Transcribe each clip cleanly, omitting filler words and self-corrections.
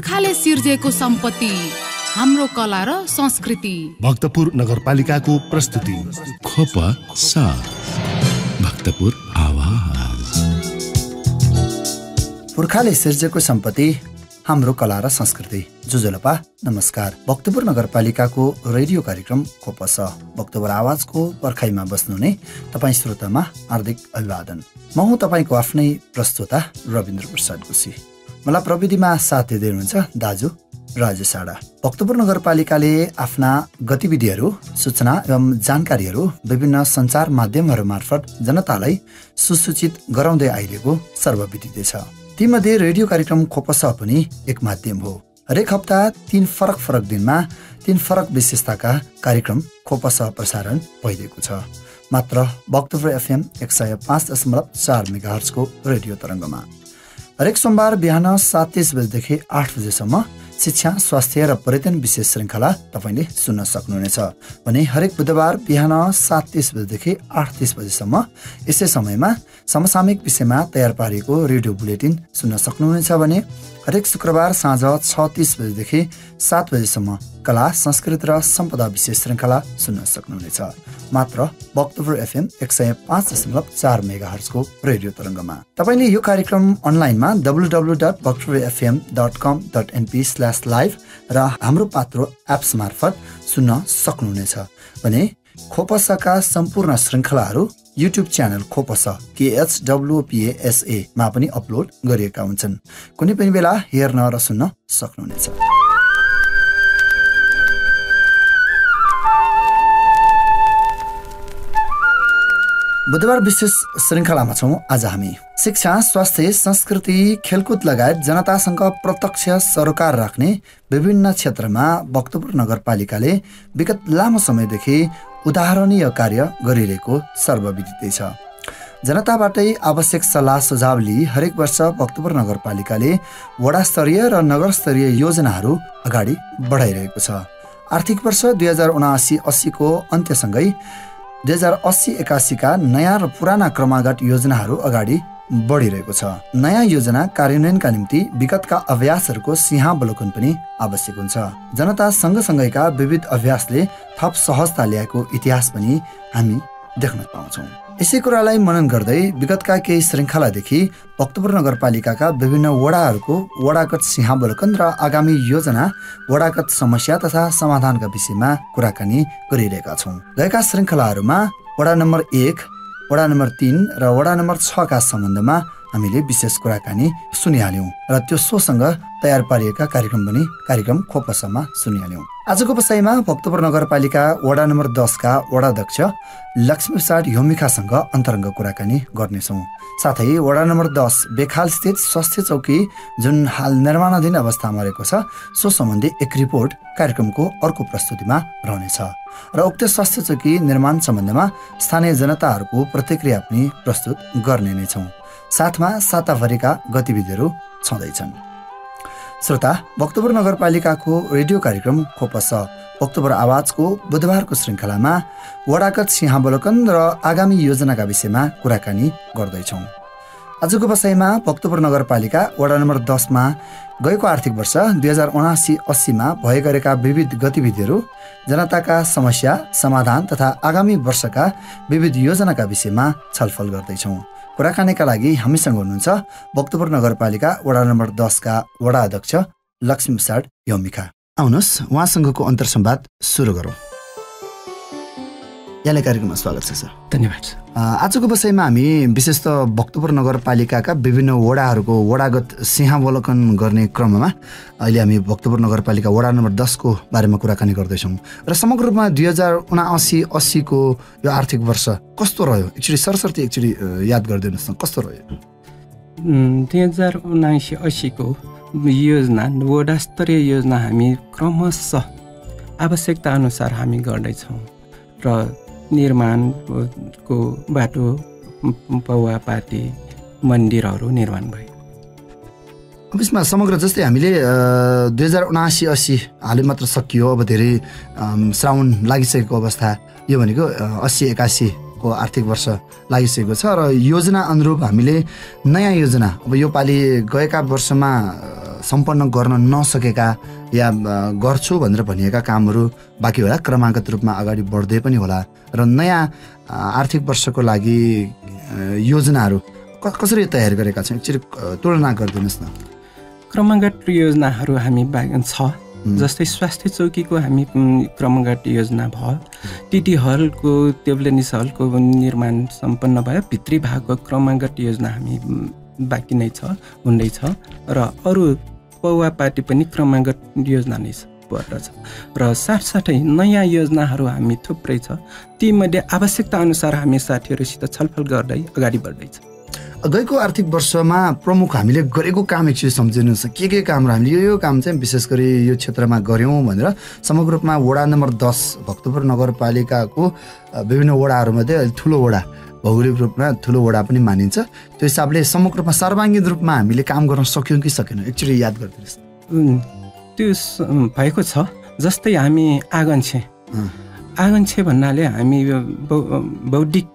पुर्खाले सिर्जेको सम्पत्ति हाम्रो कला र संस्कृति। भक्तपुर नगरपालिकाको प्रस्तुति खोपा साथ भक्तपुर आवाज। पुर्खाले सिर्जेको सम्पत्ति हाम्रो कला र संस्कृति। जुजुलपा नमस्कार। भक्तपुर नगरपालिकाको रेडियो कार्यक्रम खोपस भक्तपुर आवाजको पर्खाइमा बस्नुहुने तपाईँ श्रोतामा हार्दिक अभिवादन। म हुँ तपाईँको आफ्नै प्रस्तोता रविन्द्र प्रसाद गुसी। मलाई प्रविधिमा साथ दिँदै हुनुहुन्छ दाजु राजेश आडा। भक्तपुर नगरपालिकाले आफ्ना गतिविधिहरू, सूचना एवं जानकारीहरू विभिन्न सञ्चार माध्यमहरू मार्फत जनतालाई सुसूचित गराउँदै आइरहेको सर्वविदित छ। तीमध्ये रेडियो कार्यक्रम खोपस पनि एक माध्यम हो। हरेक हप्ता 3 फरक दिनमा 3 फरक विशेषताका कार्यक्रम खोपस प्रसारण भइरहेको छ। मात्र भक्तपुर FM 105.4 मेगाहर्ज को रेडियो तरङ्गमा। हरेक सोमबार बिहान 7:30 बजेदेखि 8 बजेसम्म शिक्षा, स्वास्थ्य र पर्यटन विशेष श्रृङ्खला तपाईँले सुन्न सक्नुहुनेछ भने हरेक बुधबार बिहान 7:30 बजेदेखि 8:30 बजेसम्म यसै समयमा समसामयिक विषयमा तयार पारिएको रेडियो बुलेटिन सुन्न सक्नुहुनेछ भने हरेक शुक्रबार साँझ 6:30 बजेदेखि 7 बजेसम्म कला, संस्कृति र सम्पदा विशेष श्रृङ्खला सुन्न सक्नुहुनेछ मात्र भक्तपुर FM 105.4 मेगाहर्ज को रेडियो तरङ्गमा। तपाईँले यो कार्यक्रम अनलाइनमा www.bhaktapuरfm.com.np/live र हाम्रो पात्रो एप्स मार्फत सुन्न सक्नुहुनेछ भने खोपसका सम्पूर्ण श्रृङ्खलाहरू युट्युब च्यानल खोपस KHWPASA मा पनि अपलोड गरिएका हुन्छन्। कुनै पनि बेला हेर्न र सुन्न सक्नुहुनेछ। बुधबार विशेष श्रृङ्खलामा छौँ आज हामी। शिक्षा, स्वास्थ्य, संस्कृति, खेलकुद लगायत जनतासँग प्रत्यक्ष सरोकार राख्ने विभिन्न क्षेत्रमा भक्तपुर नगरपालिकाले विगत लामो समयदेखि उदाहरणीय कार्य गरिरहेको सर्वविदित छ। जनताबाटै आवश्यक सल्लाह सुझाव लिई हरेक वर्ष भक्तपुर नगरपालिकाले वडा स्तरीय र नगर स्तरीय योजनाहरू अगाडि बढाइरहेको छ। आर्थिक वर्ष 2079-80 को अन्त्यसँगै 2080-81 का नयाँ र पुराना क्रमागत योजनाहरू अगाडि बढिरहेको छ। नयाँ योजना कार्यान्वयनका निम्ति विगतका अभ्यासहरूको सिंहावलोकन पनि आवश्यक हुन्छ। जनता सँगसँगैका विविध अभ्यासले थप सहजता ल्याएको इतिहास पनि हामी देख्न पाउँछौँ। यसै कुरालाई मनन गर्दै विगतका केही श्रृङ्खलादेखि भक्तपुर नगरपालिकाका विभिन्न वडाहरूको वडागत सिंहावलोकन र आगामी योजना, वडागत समस्या तथा समाधानका विषयमा कुराकानी गरिरहेका छौँ। गएका श्रृङ्खलाहरूमा वडा नम्बर 1, वडा नम्बर 3 र वडा नम्बर 6 का सम्बन्धमा हामीले विशेष कुराकानी सुनिहाल्यौँ र त्यो सोसँग तयार पारिएका कार्यक्रम खोपसमा सुनिहाल्यौँ। आजको बसाइमा भक्तपुर नगरपालिका वडा नम्बर 10 का वडाध्यक्ष लक्ष्मीप्रसाद योमिखासँग अन्तरङ्ग कुराकानी गर्नेछौँ। साथै वडा नम्बर 10 बेखाल स्थित स्वास्थ्य चौकी जुन हाल निर्माणाधीन अवस्थामा रहेको छ सो सम्बन्धी एक रिपोर्ट कार्यक्रमको अर्को प्रस्तुतिमा रहनेछ र उक्त स्वास्थ्य चौकी निर्माण सम्बन्धमा स्थानीय जनताहरूको प्रतिक्रिया पनि प्रस्तुत गर्ने नै छौँ। साथमा साताभरिका गतिविधिहरू छँदैछन्। श्रोता, भक्तपुर नगरपालिकाको रेडियो कार्यक्रम खोपस भक्तपुर आवाजको बुधबारको श्रृङ्खलामा वडागत सिंहावलोकन र आगामी योजनाका विषयमा कुराकानी गर्दैछौँ। आजको बसाइमा भक्तपुर नगरपालिका वडा नम्बर 10 मा गएको आर्थिक वर्ष 2079-80 मा भए गरेका विविध गतिविधिहरू, जनताका समस्या समाधान तथा आगामी वर्षका विविध योजनाका विषयमा छलफल गर्दैछौँ। कुराकानीका लागि हामीसँग हुनुहुन्छ भक्तपुर नगरपालिका वडा नम्बर 10 का वडा अध्यक्ष लक्ष्मीप्रसाद योमिखा। आउनुहोस् उहाँसँगको अन्तर्संवाद सुरु गरौँ। यहाँलाई कार्यक्रममा स्वागत छ सर। धन्यवाद। आजको विषयमा हामी विशेष त भक्तपुर नगरपालिकाका विभिन्न वडाहरूको वडागत सिंहावलोकन गर्ने क्रममा अहिले हामी भक्तपुर नगरपालिका वडा नम्बर 10 को बारेमा कुराकानी गर्दैछौँ र समग्र रूपमा 2079-80 को यो आर्थिक वर्ष कस्तो रह्यो? एकचोटि सरसर्ती याद गरिदिनुहोस् न, कस्तो रह्यो? 2079-80 को योजना वडा स्तरीय योजना हामी क्रमशः आवश्यकता अनुसार हामी गर्दैछौँ र निर्माणको बाटो, पौवापाती, मन्दिरहरू निर्माण भयो। अब यसमा समग्र जस्तै हामीले 2079-80 हालै मात्र सकियो, अब धेरै श्रावण लागिसकेको अवस्था, यो भनेको 80-81 को आर्थिक वर्ष लागिसकेको छ र योजना अनुरूप हामीले नयाँ योजना अब यो पालि गएका वर्षमा सम्पन्न गर्न नसकेका या गर्छु भनेर भनिएका कामहरू बाँकी होला, क्रमागत रूपमा अगाडि बढ्दै पनि होला र नयाँ आर्थिक वर्षको लागि योजनाहरू कसरी तयार गरेका छौँ एकचोटि तुलना गरिदिनुहोस् न। क्रमागत योजनाहरू हामी छ, जस्तै स्वास्थ्य चौकीको हामी क्रमागत योजना भयो, टिटी हलको टेबल टेनिस हलको निर्माण सम्पन्न भयो, भित्री भागको क्रमागत योजना हामी बाँकी नै छ, हुँदैछ र अरू पौवा पार्टी पनि क्रमागत योजना नै पर्दछ र साथसाथै नयाँ योजनाहरू हामी थुप्रै छ, तीमध्ये आवश्यकता अनुसार हामी साथीहरूसित छलफल गर्दै अगाडि बढ्दैछ। गएको आर्थिक वर्षमा प्रमुख हामीले गरेको काम एकचोटि सम्झिनुहोस्, के कामहरू हामीले यो काम चाहिँ विशेष गरी यो क्षेत्रमा गऱ्यौँ भनेर समग्र रूपमा वडा नम्बर 10 भक्तपुर नगरपालिकाको विभिन्न वडाहरूमध्ये ठुलो वडा, भौगोलिक रूपमा ठुलो वडा पनि मानिन्छ, त्यो हिसाबले समग्र रूपमा सर्वाङ्गीण रूपमा हामीले काम गर्न सक्यौँ कि सकेनौँ एकचोटि याद गरिदिनुहोस्। त्यो भएको छ, जस्तै हामी आँगन्छे भन्नाले हामी बौद्धिक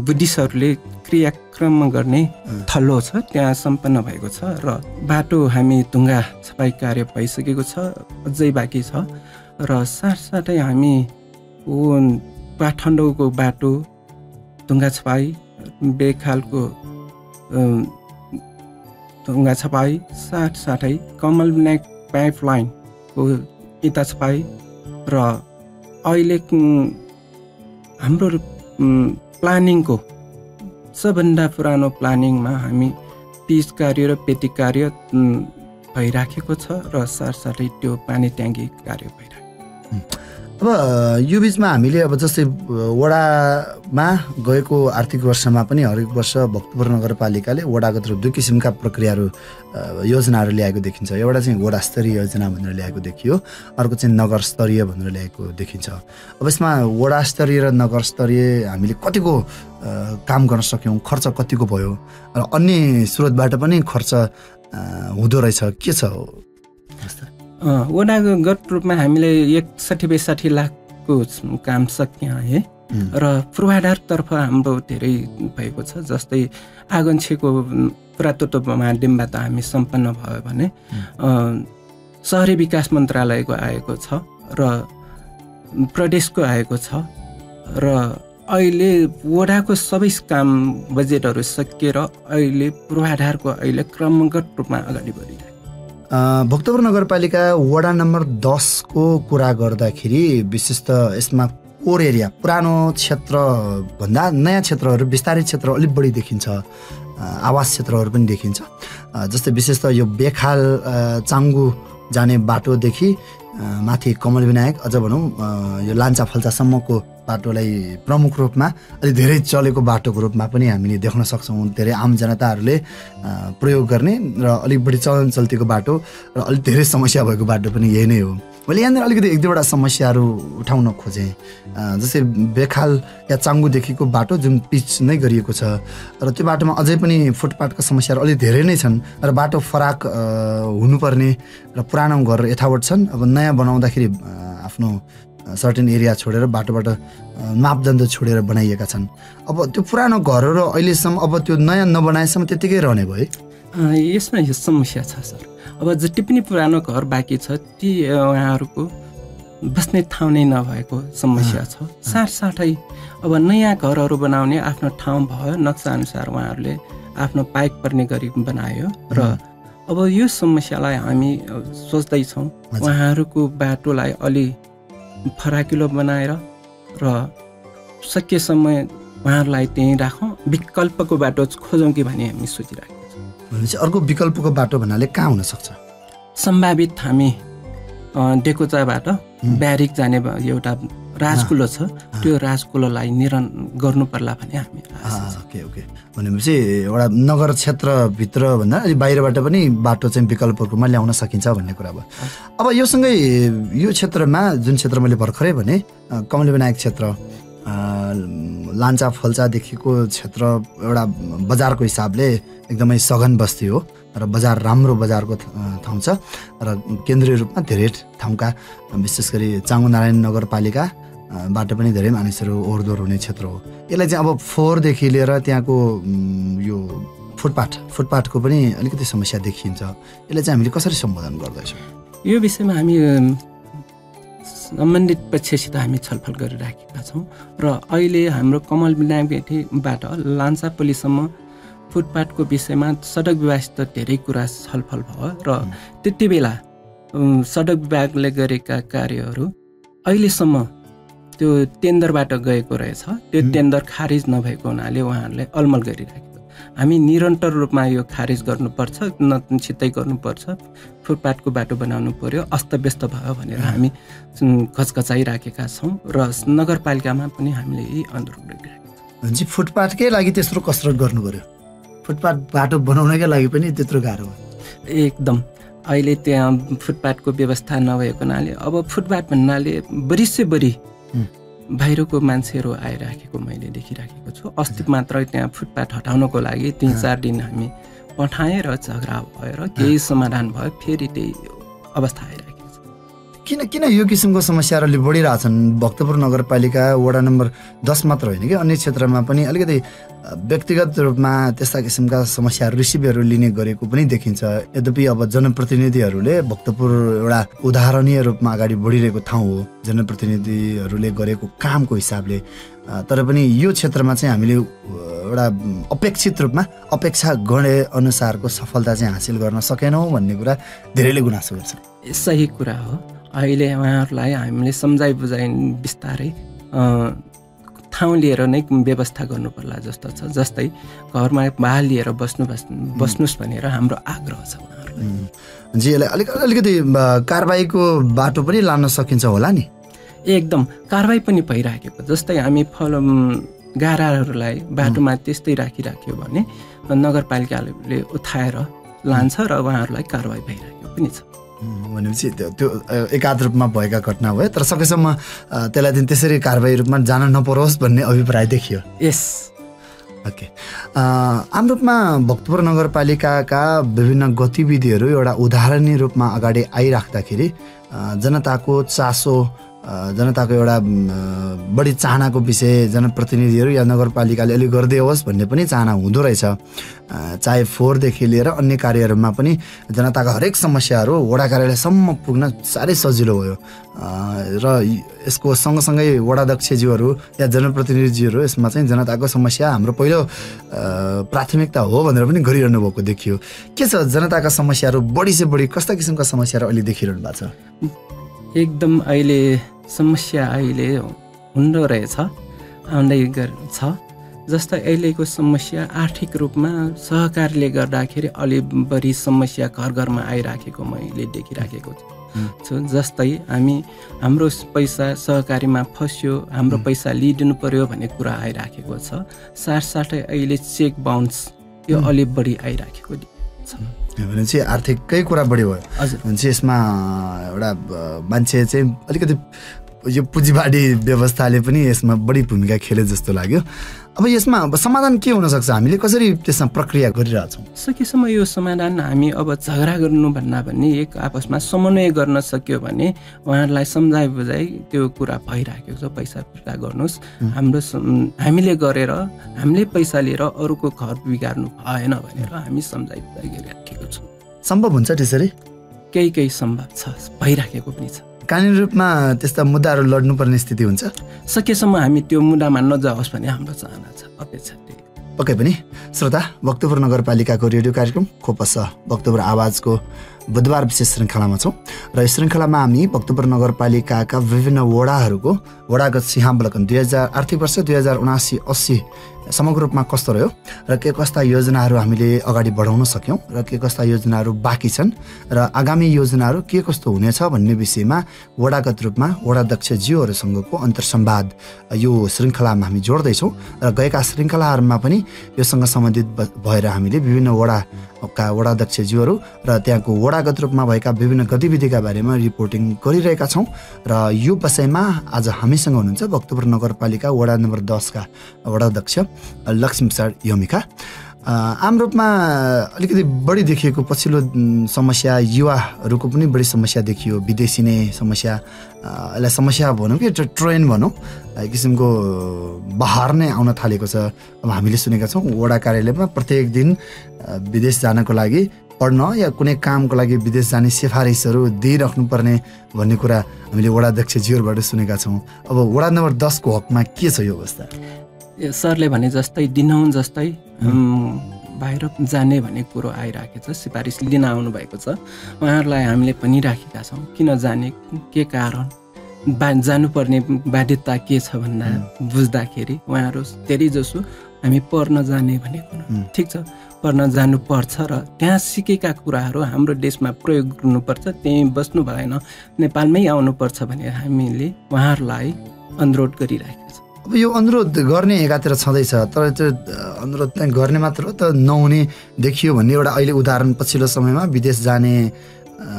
बुद्धिस्टहरूले क्रियाक्रम गर्ने थलो छ, त्यहाँ सम्पन्न भएको छ र बाटो हामी ढुङ्गा छपाई कार्य भइसकेको छ, अझै बाँकी छ र साथसाथै हामी पाठण्डौको बाटो ढुङ्गा छपाई, बेखालको ढुङ्गा छपाई, साथसाथै कमल विनायक पाइपलाइनको इँटा छपाई र अहिले हाम्रो प्लानिङको सबभन्दा पुरानो प्लानिङमा हामी पिच कार्य र पेटी कार्य भइराखेको छ र साथसाथै त्यो पानी ट्याङ्की कार्य भइरहेको। अब यो बिचमा हामीले अब जस्तै वडामा गएको आर्थिक वर्षमा पनि हरेक वर्ष भक्तपुर नगरपालिकाले वडागत रूप दुई किसिमका प्रक्रियाहरू योजनाहरू ल्याएको देखिन्छ। एउटा चाहिँ वडा स्तरीय योजना भनेर ल्याएको देखियो, अर्को चाहिँ नगर स्तरीय भनेर ल्याएको देखिन्छ। अब यसमा वडा स्तरीय र नगर स्तरीय हामीले कतिको काम गर्न सक्यौँ, खर्च कतिको भयो र अन्य स्रोतबाट पनि खर्च हुँदो रहेछ, के छ? वडागत रूपमा हामीले 61-62 लाखको काम सक्यौँ है र पूर्वाधारतर्फ हाम्रो धेरै भएको छ। जस्तै आँगन्छेको पुरातत्वमा डिम्बा त हामी सम्पन्न भयो भने सहरी विकास मन्त्रालयको आएको छ र प्रदेशको आएको छ र अहिले वडाको सबै काम बजेटहरू सकिएर अहिले पूर्वाधारको अहिले क्रमगत रूपमा अगाडि बढिरहेको। भक्तपुर नगरपालिका वडा नम्बर 10 को कुरा गर्दाखेरि विशेष त यसमा कोर एरिया पुरानो क्षेत्रभन्दा नयाँ क्षेत्रहरू, विस्तारित क्षेत्र अलिक बढी देखिन्छ, आवास क्षेत्रहरू पनि देखिन्छ। जस्तै विशेष त यो बेखाल चाङ्गु जाने बाटोदेखि माथि कमल विनायक अझ भनौँ यो लान्चा फल्चासम्मको बाटोलाई प्रमुख रूपमा अलि धेरै चलेको बाटोको रूपमा पनि हामीले देख्न सक्छौँ। धेरै आम जनताहरूले प्रयोग गर्ने र अलिक बढी चलन चल्तीको बाटो र अलिक धेरै समस्या भएको बाटो पनि यही नै हो। मैले यहाँनिर अलिकति एक दुईवटा समस्याहरू उठाउन खोजेँ। जस्तै बेखाल या चाङ्गुदेखिको बाटो जुन पिच नै गरिएको छ र त्यो बाटोमा अझै पनि फुटपाथका समस्याहरू अलिक धेरै नै छन् र बाटो फराक हुनुपर्ने र पुरानो घर यथावत छन्। अब नयाँ बनाउँदाखेरि आफ्नो सर्टेन एरिया छोडेर बाटोबाट मापदण्ड छोडेर बनाइएका छन्। अब त्यो पुरानो घरहरू अहिलेसम्म अब त्यो नयाँ नबनाएसम्म त्यतिकै रहने भयो। यसमा यो समस्या छ सर। अब जति पनि पुरानो घर बाँकी छ ती उहाँहरूको बस्ने ठाउँ नै नभएको समस्या छ। साथसाथै अब नयाँ घरहरू बनाउने आफ्नो ठाउँ भयो, नक्सा अनुसार उहाँहरूले आफ्नो पाइक पर्ने गरी बनायो र अब यो समस्यालाई हामी सोच्दैछौँ उहाँहरूको बाटोलाई अलि फराकिलो बनाएर र सकेसम्म उहाँहरूलाई त्यहीँ राखौँ, विकल्पको बाटो खोजौँ कि भन्ने हामी सोचिरहेको छौँ। भनेपछि अर्को विकल्पको बाटो भन्नाले कहाँ हुनसक्छ? सम्भावित हामी डेकोचाबाट ब्यारिक जाने एउटा राजकुलो छ, त्यो राजकुलोलाई निर्माण गर्नु पर्ला भन्ने हामी ओके भनेपछि एउटा नगर क्षेत्रभित्र भन्दा अलि बाहिरबाट पनि बाटो चाहिँ विकल्पहरूमा ल्याउन सकिन्छ भन्ने कुरा भयो। अब योसँगै यो क्षेत्रमा जुन क्षेत्र मैले भर्खरै भने कमल विनायक क्षेत्र, लान्चा फल्चादेखिको क्षेत्र एउटा बजारको हिसाबले एकदमै सघन बस्ती हो र बजार राम्रो बजारको ठाउँ छ र केन्द्रीय रूपमा धेरै ठाउँका विशेष गरी चाङ्गुनारायण नगरपालिका बाट पनि धेरै मानिसहरू ओहोरदोहोर हुने क्षेत्र हो। यसलाई चाहिँ अब फोहोरदेखि लिएर त्यहाँको यो फुटपाथको पनि अलिकति समस्या देखिन्छ, यसलाई चाहिँ हामीले कसरी सम्बोधन गर्दैछौँ? यो विषयमा हामी सम्बन्धित पक्षसित हामी छलफल गरिराखेका छौँ र अहिले हाम्रो कमल विनायकबाट लान्सा पुलिससम्म फुटपाथको विषयमा सडक विभागसित धेरै कुरा छलफल भयो र त्यति बेला सडक विभागले गरेका कार्यहरू अहिलेसम्म त्यो टेन्डरबाट गएको रहेछ। त्यो टेन्डर खारिज नभएको हुनाले उहाँहरूले अलमल गरिराखेको। हामी निरन्तर रूपमा यो खारिज गर्नुपर्छ, छिट्टै गर्नुपर्छ, फुटपाथको बाटो बनाउनु पर्यो, अस्तव्यस्त भयो भनेर हामी घचघचाइराखेका छौँ र नगरपालिकामा पनि हामीले यही अनुरोध गरिरहेका छौँ। भनेपछि फुटपाथकै लागि त्यत्रो कसरत गर्नु पर्यो, फुटपाथ बाटो बनाउनकै लागि पनि त्यत्रो गाह्रो हो? एकदम। अहिले त्यहाँ फुटपाथको व्यवस्था नभएको हुनाले अब फुटपाथ भन्नाले बढी से बढी बाहिरको मान्छेहरू आइराखेको मैले देखिराखेको छु। अस्ति मात्र त्यहाँ फुटपाथ हटाउनको लागि 3-4 दिन हामी पठाएँ र झगडा भएर केही समाधान भयो, फेरि त्यही अवस्था आइराखेको छ। किन यो किसिमको समस्याहरू अलि बढिरहेछन्? भक्तपुर नगरपालिका वडा नम्बर 10 मात्र होइन कि अन्य क्षेत्रमा पनि अलिकति व्यक्तिगत रूपमा त्यस्ता किसिमका समस्याहरू रिसिभहरू लिने गरेको पनि देखिन्छ। यद्यपि अब जनप्रतिनिधिहरूले भक्तपुर एउटा उदाहरणीय रूपमा अगाडि बढिरहेको ठाउँ हो जनप्रतिनिधिहरूले गरेको कामको हिसाबले, तर पनि यो क्षेत्रमा चाहिँ हामीले एउटा अपेक्षित रूपमा अपेक्षा गरे अनुसारको सफलता चाहिँ हासिल गर्न सकेनौँ भन्ने कुरा धेरैले गुनासो गर्छ। सही कुरा हो। अहिले उहाँहरूलाई हामीले सम्झाइ बुझाइ बिस्तारै ठाउँ लिएर नै व्यवस्था गर्नुपर्ला जस्तो छ। जस्तै घरमा बाल लिएर बस्नुहोस् भनेर हाम्रो आग्रह छ उहाँहरूलाई। जी, यसलाई अलिकति कारबाहीको बाटो पनि लान सकिन्छ होला नि? एकदम कारबाही पनि भइराखेको। जस्तै हामी गाराहरूलाई बाटोमा त्यस्तै राखिराख्यो भने नगरपालिकाले उठाएर लान्छ र उहाँहरूलाई कारबाही भइराखेको पनि छ। भनेपछि त्यो एकाध रूपमा भएका घटना भयो, तर सकेसम्म त्यसलाई चाहिँ त्यसरी कारबाही रूपमा जान नपरोस् भन्ने अभिप्राय देखियो। यस, ओके। आम रूपमा भक्तपुर नगरपालिकाका विभिन्न गतिविधिहरू एउटा उदाहरणीय रूपमा अगाडि आइराख्दाखेरि जनताको चासो, जनताको एउटा बढी चाहनाको विषय जनप्रतिनिधिहरू या नगरपालिकाले अलि गर्दै होस् भन्ने पनि चाहना हुँदो रहेछ। चाहे फोहोरदेखि लिएर अन्य कार्यहरूमा पनि जनताका हरेक समस्याहरू वडा कार्यालयसम्म पुग्न साह्रै सजिलो भयो र यसको सँगसँगै वडाध्यक्षज्यूहरू या जनप्रतिनिधिहरू यसमा चाहिँ जनताको समस्या हाम्रो पहिलो प्राथमिकता हो भनेर पनि गरिरहनु भएको देखियो। के छ जनताका समस्याहरू बढी से बढी कस्ता किसिमका समस्याहरू अहिले देखिरहनु भएको छ? एकदम अहिले समस्या अहिले हुँदो रहेछ, आउँदै छ। जस्तै अहिलेको समस्या आर्थिक रूपमा सहकारीले गर्दाखेरि अलि बढी समस्या घर घरमा आइराखेको मैले देखिराखेको छु। जस्तै हाम्रो पैसा सहकारीमा फस्यो, हाम्रो पैसा लिइदिनु पर्यो भन्ने कुरा आइराखेको छ। साथसाथै अहिले चेक बााउन्स यो अलि बढी आइराखेको छ। भनेपछि आर्थिकै कुरा बढी भयो। हजुर। भनेपछि यसमा एउटा मान्छे चाहिँ अलिकति यो पुँजीवादी व्यवस्थाले पनि यसमा बढी भूमिका खेले जस्तो लाग्यो। अब यसमा समाधान के हुनसक्छ? हामीले कसरी त्यसमा प्रक्रिया गरिरहेछौँ? सकेसम्म यो समाधान हामी अब झगडा गर्नुभन्दा पनि एक आपसमा समन्वय गर्न सक्यो भने उहाँहरूलाई सम्झाइ बुझाइ त्यो कुरा भइराखेको छ। पैसा फिर्ता गर्नुहोस्, हामीले गरेर हामीले पैसा लिएर अरूको घर बिगार्नु भएन भनेर हामी सम्झाइ बुझाइ गरिराखेको छौँ। सम्भव हुन्छ त्यसरी? केही सम्भव छ, भइराखेको पनि छ। कानुनी रूपमा त्यस्ता मुद्दाहरू लड्नुपर्ने स्थिति हुन्छ? सकेसम्म हामी त्यो मुद्दामा नजाओस् भन्ने हाम्रो चाहना छ, अपेक्षा त्यही। पक्कै पनि श्रोता, भक्तपुर नगरपालिकाको रेडियो कार्यक्रम खोपस भक्तपुर आवाजको बुधबार विशेष श्रृङ्खलामा छौँ र यस श्रृङ्खलामा हामी भक्तपुर नगरपालिकाका विभिन्न वडाहरूको वडागत सिंहावलोकन आर्थिक वर्ष 2079-80 समग्र रूपमा कस्तो रह्यो र के कस्ता योजनाहरू हामीले अगाडि बढाउन सक्यौँ र के कस्ता योजनाहरू बाँकी छन् र आगामी योजनाहरू के कस्तो हुनेछ भन्ने विषयमा वडागत रूपमा वडाध्यक्षज्यूहरूसँगको अन्तर्संवाद यो श्रृङ्खलामा हामी जोड्दैछौँ र गएका श्रृङ्खलाहरूमा पनि योसँग सम्बन्धित भएर हामीले विभिन्न वडाका वडाध्यक्षज्यूहरू र त्यहाँको वडागत रूपमा भएका विभिन्न गतिविधिका बारेमा रिपोर्टिङ गरिरहेका छौँ र यो विषयमा आज हामीसँग हुनुहुन्छ भक्तपुर नगरपालिका वडा नम्बर 10 का वडाध्यक्ष लक्ष्मी प्रसाद यमिका। आम रूपमा अलिकति बढी देखिएको पछिल्लो समस्या युवाहरूको पनि बढी समस्या देखियो, विदेशी नै समस्या, यसलाई समस्या भनौँ कि ट्रेन भनौँ, एक किसिमको बहार नै आउन थालेको छ। अब हामीले सुनेका छौँ वडा कार्यालयमा प्रत्येक दिन विदेश जानको लागि पढ्न या कुनै कामको लागि विदेश जाने सिफारिसहरू दिइराख्नुपर्ने भन्ने कुरा हामीले वडा अध्यक्षज्यूहरूबाट सुनेका छौँ। अब वडा नम्बर 10 को हकमा के छ यो अवस्था? सरले भने जस्तै दिनहुँ जस्तै बाहिर जाने भन्ने कुरो आइराखेको छ, सिफारिस लिन आउनुभएको छ। उहाँहरूलाई हामीले पनि राखेका छौँ किन जाने, के कारण, जानुपर्ने बाध्यता के छ भन्दा बुझ्दाखेरि उहाँहरू धेरै जसो हामी पढ्न जाने भन्ने कुरो ठिक छ, पढ्न जानुपर्छ र त्यहाँ सिकेका कुराहरू हाम्रो देशमा प्रयोग गर्नुपर्छ, त्यहीँ बस्नु भएन, नेपालमै आउनुपर्छ भनेर हामीले उहाँहरूलाई अनुरोध गरिराखेको छ। अब यो अनुरोध गर्ने एकातिर छँदैछ, तर त्यो अनुरोध गर्ने मात्र हो त नहुने देखियो भन्ने एउटा अहिले उदाहरण पछिल्लो समयमा विदेश जाने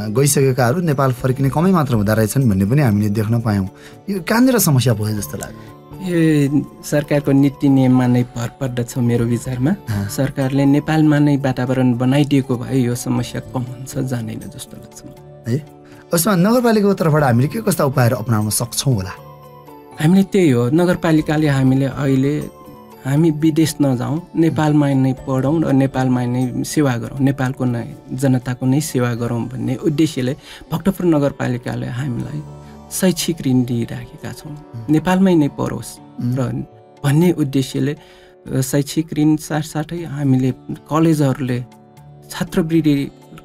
गइसकेकाहरू नेपाल फर्किने कमै मात्र हुँदो रहेछन् भन्ने पनि हामीले देख्न पायौँ। यो कहाँनिर समस्या भयो जस्तो लाग्यो? यो सरकारको नीति नियममा नै भर पर्दछ मेरो विचारमा। सरकारले नेपालमा नै वातावरण बनाइदिएको भए यो समस्या कम हुन्छ, जाँदैन जस्तो लाग्छ है। उसमा नगरपालिकाको तर्फबाट हामीले के कस्ता उपायहरू अपनाउन सक्छौँ होला? हामीले त्यही हो, नगरपालिकाले हामीले अहिले हामी विदेश नजाउँ, नेपालमा नै पढौँ र नेपालमा नै सेवा गरौँ, नेपालको नै जनताको नै सेवा गरौँ भन्ने उद्देश्यले भक्तपुर नगरपालिकाले हामीलाई शैक्षिक ऋण दिइराखेका छौँ, नेपालमै नै पढोस् र भन्ने उद्देश्यले शैक्षिक ऋण साथसाथै हामीले कलेजहरूले छात्रवृत्ति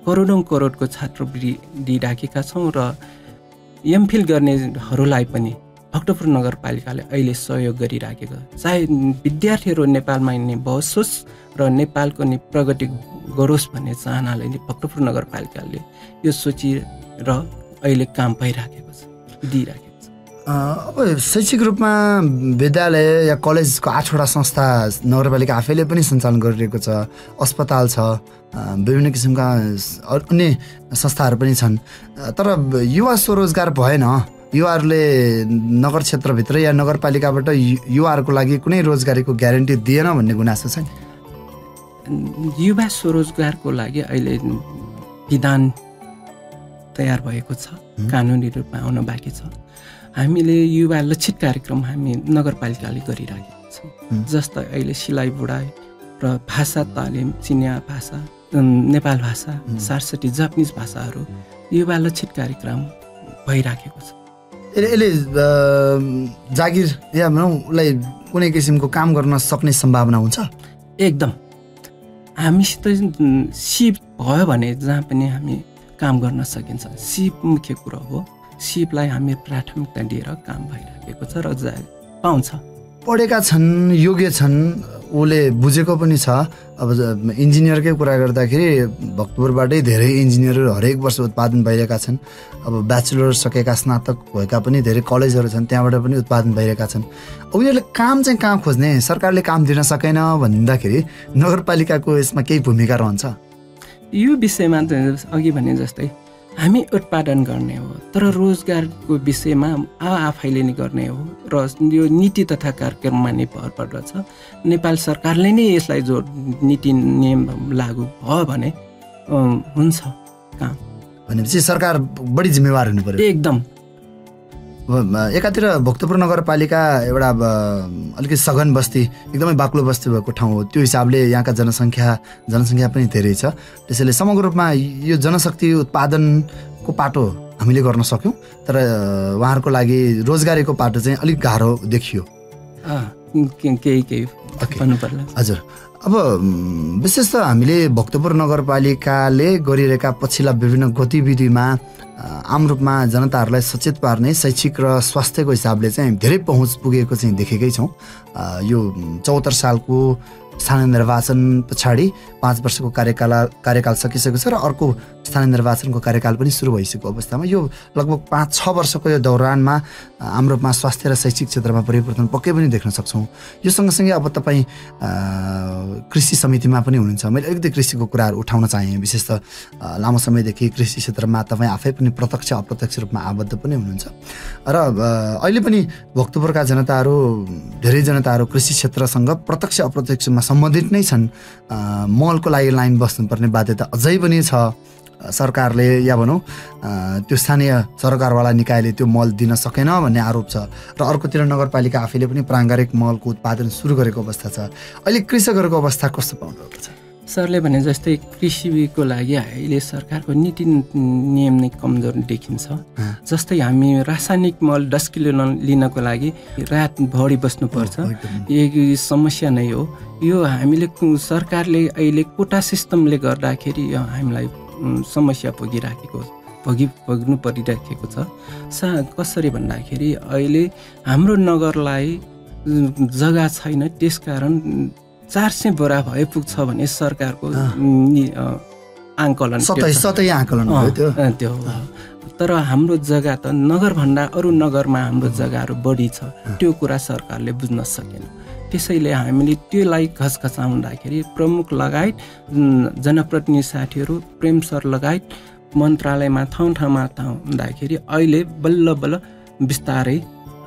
करोडौँ छात्रवृत्ति दिइराखेका छौँ र एमफिल गर्नेहरूलाई पनि भक्तपुर नगरपालिकाले अहिले सहयोग गरिराखेको, चाहे विद्यार्थीहरू नेपालमा नै बसोस् र नेपालको नै प्रगति गरोस् भन्ने चाहनाले भक्तपुर नगरपालिकाले यो सोचेर अहिले काम भइराखेको छ, दिइराखेको छ। अब शैक्षिक रूपमा विद्यालय या कलेजको 8वटा संस्था नगरपालिका आफैले पनि सञ्चालन गरिरहेको छ, अस्पताल छ, विभिन्न किसिमका अन्य संस्थाहरू पनि छन्। तर युवा स्वरोजगार भएन, युवाहरूले नगर क्षेत्रभित्र या नगरपालिकाबाट युवाहरूको लागि कुनै रोजगारीको ग्यारेन्टी दिएन भन्ने गुनासो छ। युवा स्वरोजगारको लागि अहिले विधान तयार भएको छ, कानुनी रूपमा आउन बाँकी छ। हामीले युवा लक्षित कार्यक्रम हामी नगरपालिकाले गरिराखेका छौँ, जस्तै अहिले सिलाइ बुढाइ र भाषा तालिम, चिनिया भाषा, नेपाल भाषा, 67 जापानिज भाषाहरू युवा लक्षित कार्यक्रम भइराखेको छ। यसले जागिर या भनौँ उसलाई कुनै किसिमको काम गर्न सक्ने सम्भावना हुन्छ? एकदम। हामीसित सिप भयो भने जहाँ पनि हामी काम गर्न सकिन्छ, सिप मुख्य कुरो हो, सिपलाई हामी प्राथमिकता दिएर काम भइराखेको छ र पाउँछ। पढेका छन्, योग्य छन्, उसले बुझेको पनि छ। अब इन्जिनियरकै कुरा गर्दाखेरि भक्तपुरबाटै धेरै इन्जिनियरहरू हरेक वर्ष उत्पादन भइरहेका छन्। अब ब्याचलर सकेका स्नातक भएका पनि धेरै कलेजहरू छन्, त्यहाँबाट पनि उत्पादन भइरहेका छन्। उनीहरूले काम चाहिँ कहाँ खोज्ने? सरकारले काम दिन सकेन भन्दाखेरि नगरपालिकाको यसमा केही भूमिका रहन्छ? यो विषयमा अघि भने जस्तै हामी उत्पादन गर्ने हो, तर रोजगारको विषयमा आफैले नै गर्ने हो र यो नीति तथा कार्यक्रममा नै भर पर्दछ। नेपाल सरकारले नै यसलाई नीति नियम लागू भयो भने हुन्छ काम। भनेपछि सरकार बढी जिम्मेवार हुनु पर्यो। एकदम। एकातिर भक्तपुर नगरपालिका एउटा अलिकति सघन बस्ती, एकदमै बाक्लो बस्ती भएको ठाउँ हो, त्यो हिसाबले यहाँका जनसङ्ख्या पनि धेरै छ। त्यसैले समग्र रूपमा यो जनशक्ति उत्पादनको पाटो हामीले गर्न सक्यौँ, तर उहाँहरूको लागि रोजगारीको पाटो चाहिँ अलिक गाह्रो देखियो। केही भन्नु पर्ला। हजुर, अब विशेष त हामीले भक्तपुर नगरपालिकाले गरिरहेका पछिल्ला विभिन्न गतिविधिमा आम रूपमा जनताहरूलाई सचेत पार्ने शैक्षिक र स्वास्थ्यको हिसाबले चाहिँ धेरै पहुँच पुगेको चाहिँ देखेकै छौँ। यो 74 सालको स्थानीय निर्वाचन पछाडि 5 वर्षको कार्यकाल सकिसकेको छ र अर्को स्थानीय निर्वाचनको कार्यकाल पनि सुरु भइसकेको अवस्थामा यो लगभग 5-6 वर्षको यो दौरानमा हाम्रो रूपमा स्वास्थ्य र शैक्षिक क्षेत्रमा परिवर्तन पक्कै पनि देख्न सक्छौँ। यो सँगसँगै अब तपाईँ कृषि समितिमा पनि हुनुहुन्छ। मैले अलिकति कृषिको कुराहरू उठाउन चाहेँ। विशेष त लामो समयदेखि कृषि क्षेत्रमा तपाईँ आफै पनि प्रत्यक्ष अप्रत्यक्ष रूपमा आबद्ध पनि हुनुहुन्छ र अहिले पनि भक्तपुरका जनताहरू धेरै जनताहरू कृषि क्षेत्रसँग प्रत्यक्ष अप्रत्यक्षमा सम्बन्धित नै छन्। मलको लागि लाइन बस्नुपर्ने बाध्यता अझै पनि छ। सरकारले या भनौँ त्यो स्थानीय सरकारवाला निकायले त्यो मल दिन सकेन भन्ने आरोप छ र अर्कोतिर नगरपालिका आफैले पनि प्राङ्गारिक मलको उत्पादन सुरु गरेको अवस्था छ। अहिले कृषकहरूको अवस्था कस्तो पाउनुभएको छ? सरले भने जस्तै कृषिको लागि अहिले सरकारको नीति नियम नै कमजोर देखिन्छ। जस्तै हामी रासायनिक मल 10 किलो लिनको लागि रातभरि बस्नुपर्छ। यो समस्या नै हो। यो हामीले सरकारले अहिले कोटा सिस्टमले गर्दाखेरि हामीलाई समस्या भोग्नु परिराखेको छ। कसरी भन्दाखेरि अहिले हाम्रो नगरलाई जग्गा छैन, त्यसकारण 400 बोरा भए पुग्छ भने सरकारको आङ्कलन सतै आङ्कलन त्यो हो। तर हाम्रो जग्गा त नगरभन्दा अरू नगरमा हाम्रो जग्गाहरू बढी छ। त्यो कुरा सरकारले बुझ्न सकेन। त्यसैले हामीले त्यसलाई घचघचाउँदाखेरि प्रमुख लगायत जनप्रतिनिधि साथीहरू प्रेम सर लगायत मन्त्रालयमा ठाउँमा हुँदाखेरि अहिले बल्ल बल्ल बिस्तारै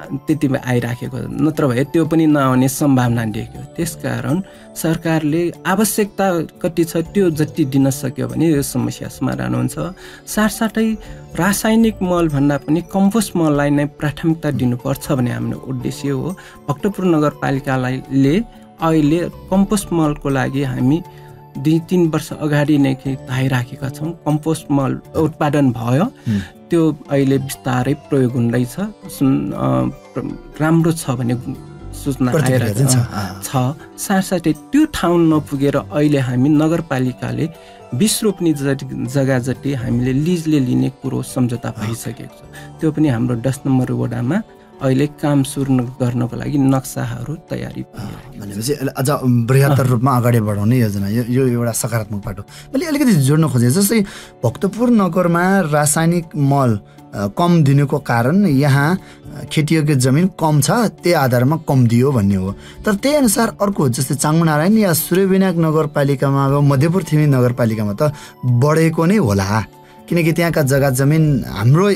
त्यति आइराखेको, नत्र भए त्यो पनि नआउने सम्भावना देख्यो। त्यसकारण सरकारले आवश्यकता कति छ त्यो जति दिन सक्यो भने यो समस्या समाधान हुन्छ। साथसाथै रासायनिक मल भन्दा पनि कम्पोस्ट मललाई नै प्राथमिकता दिनुपर्छ भन्ने हाम्रो उद्देश्य हो। भक्तपुर नगरपालिकाले अहिले कम्पोस्ट मलको लागि हामी 2-3 वर्ष अगाडि नै धाइराखेका छौँ। कम्पोस्ट मल उत्पादन भयो, त्यो अहिले बिस्तारै प्रयोग हुँदैछ। राम्रो छ भने सूचना आइरहेको छ। साथसाथै त्यो ठाउँ नपुगेर अहिले हामी नगरपालिकाले 20 रोप्ने जग्गा जति हामीले लिजले लिने कुरो सम्झौता भइसकेको छ। त्यो पनि हाम्रो 10 नम्बर वडामा अहिले काम सुरु गर्नको लागि नक्साहरू तयारी भनेपछि अझ बृहत्तर रूपमा अगाडि बढाउने योजना, यो एउटा सकारात्मक बाटो। मैले अलिकति जोड्न खोजेँ। जस्तै भक्तपुर नगरमा रासायनिक मल कम दिनुको कारण यहाँ खेतीयोग्य जमिन कम छ, त्यही आधारमा कम दियो भन्ने हो। तर त्यही अनुसार अर्को जस्तै चाङ्गुनारायण या सूर्यविनायक नगरपालिकामा अब मध्यपुर थिमी नगरपालिकामा त बढेको नै होला, किनकि त्यहाँका जग्गा जमिन हाम्रो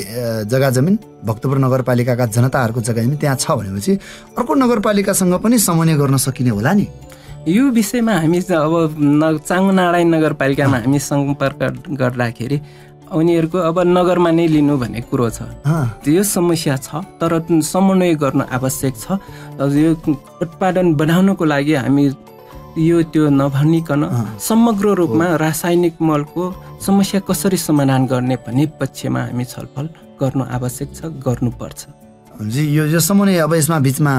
जग्गा जमिन भक्तपुर नगरपालिकाका जनताहरूको जग्गा जमिन त्यहाँ छ भनेपछि अर्को नगरपालिकासँग पनि समन्वय गर्न सकिने होला नि। यो विषयमा हामी अब चाङ्गुनारायण नगरपालिकामा हामी सम्पर्क गर्दाखेरि उनीहरूको अब नगरमा नै लिनु भन्ने कुरो छ। यो समस्या छ, तर समन्वय गर्न आवश्यक छ। यो उत्पादन बढाउनको लागि हामी यो त्यो नभनिकन समग्र रूपमा रासायनिक मलको समस्या कसरी समाधान गर्ने भन्ने पक्षमा हामी छलफल गर्नु आवश्यक छ, गर्नुपर्छ। यो समन्वय अब यसमा बिचमा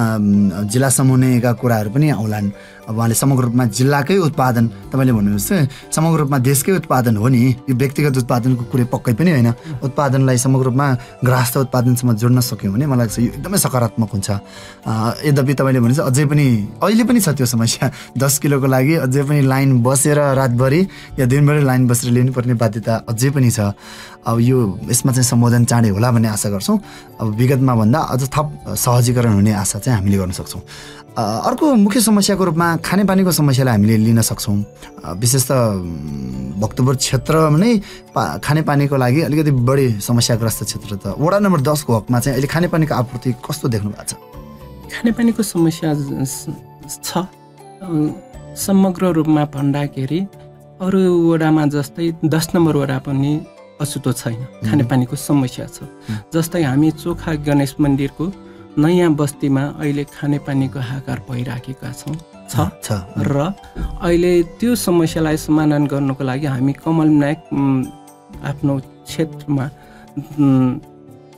जिल्ला समन्वयका कुराहरू पनि आउलान्। अब उहाँले समग्र रूपमा जिल्लाकै उत्पादन, तपाईँले भन्नुहुन्छ समग्र रूपमा देशकै उत्पादन हो नि, यो व्यक्तिगत उत्पादनको कुरो पक्कै पनि होइन। उत्पादनलाई समग्र रूपमा गृहस्थ उत्पादनसम्म जोड्न सक्यौँ भने मलाई लाग्छ यो एकदमै सकारात्मक हुन्छ। यद्यपि तपाईँले भन्नुहुन्छ अझै पनि अहिले पनि छ त्यो समस्या। 10 किलोको लागि अझै पनि लाइन बसेर रातभरि या दिनभरि लाइन बसेर लिनुपर्ने बाध्यता अझै पनि छ। अब यो यसमा चाहिँ सम्बोधन चाँडै होला भन्ने आशा गर्छौँ। अब विगतमा भन्दा अझ थप सहजीकरण हुने आशा चाहिँ हामीले गर्न सक्छौँ। अर्को मुख्य समस्याको रूपमा खानेपानीको समस्यालाई हामीले लिन सक्छौँ। विशेष त भक्तपुर क्षेत्रमा नै खानेपानीको लागि अलिकति बढी समस्याग्रस्त क्षेत्र त वडा नम्बर 10 को हकमा चाहिँ अहिले खानेपानीको आपूर्ति कस्तो देख्नु भएको छ? खानेपानीको समस्या छ। समग्र रूपमा भन्दाखेरि अरू वडामा जस्तै 10 नम्बर वडा पनि अछुतो छैन, खानेपानीको समस्या छ। जस्तै हामी चोखा गणेश मन्दिरको नयाँ बस्तीमा अहिले खानेपानीको हाहाकार भइराखेका छौँ र अहिले त्यो समस्यालाई समाधान गर्नको लागि हामी कमल नायक आफ्नो क्षेत्रमा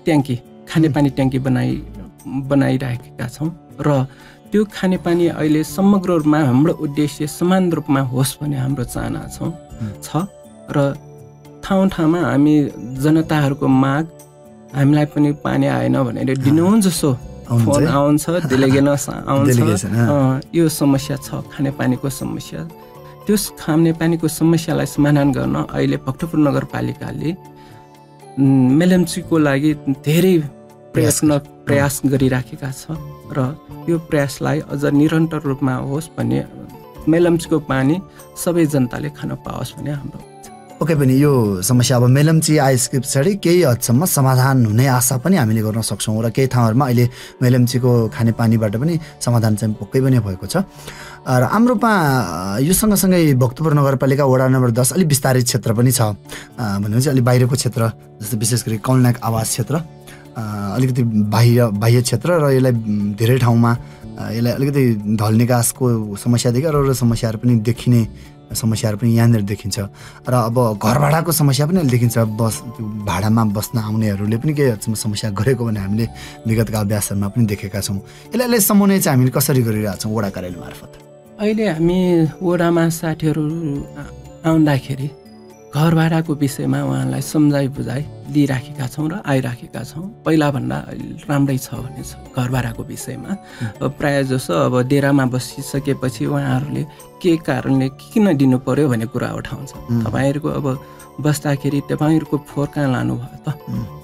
ट्याङ्की खानेपानी ट्याङ्की बनाइराखेका छौँ र त्यो खानेपानी अहिले समग्र रूपमा हाम्रो उद्देश्य समान रूपमा होस् भन्ने हाम्रो चाहना छ र ठाउँमा हामी जनताहरूको माग हामीलाई पनि पानी आएन भनेर दिनुहुन जसो फोन आउँछ, डेलिगेसन आउँछ। यो समस्या छ, खानेपानीको समस्या। त्यो खानेपानीको समस्यालाई समाधान गर्न अहिले भक्तपुर नगरपालिकाले मेलम्चीको लागि धेरै प्रयास गरिराखेका छ र यो प्रयासलाई अझ निरन्तर रूपमा होस् भन्ने मेलम्चीको पानी सबै जनताले खान पाओस् भन्ने हाम्रो पक्कै पनि यो समस्या अब मेलम्ची आइसके पछाडि केही हदसम्म समाधान हुने आशा पनि हामीले गर्न सक्छौँ र केही ठाउँहरूमा अहिले मेलम्चीको खानेपानीबाट पनि समाधान चाहिँ पक्कै पनि भएको छ। र हाम्रोमा यो सँगसँगै भक्तपुर नगरपालिका वडा नम्बर 10 अलिक विस्तारित क्षेत्र पनि छ भन्नु चाहिँ अलिक बाहिरको क्षेत्र जस्तो विशेष गरी कलनायक आवास क्षेत्र अलिकति बाह्य क्षेत्र र यसलाई धेरै ठाउँमा यसलाई अलिकति ढल निकासको समस्यादेखि अरू समस्याहरू पनि देखिने समस्याहरू पनि यहाँनिर देखिन्छ र अब घर भाडाको समस्या पनि देखिन्छ। भाडामा बस्न आउनेहरूले पनि केही हदसम्म समस्या गरेको भने हामीले विगतका अभ्यासहरूमा पनि देखेका छौँ। यसलाई समाउने चाहिँ हामीले कसरी गरिरहेछौँ वडा कार्यालय मार्फत? अहिले हामी वडामा साथीहरू आउँदाखेरि घर भाडाको विषयमा उहाँलाई सम्झाइ बुझाइ दिइराखेका छौँ र आइराखेका छौँ। पहिलाभन्दा राम्रै छ भने घर भाडाको विषयमा प्रायः जसो अब डेरामा बसिसकेपछि उहाँहरूले के कारणले किन दिनु पर्यो भन्ने कुरा उठाउँछ। तपाईँहरूको अब बस्दाखेरि तपाईँहरूको फोहोर कहाँ लानुभयो त?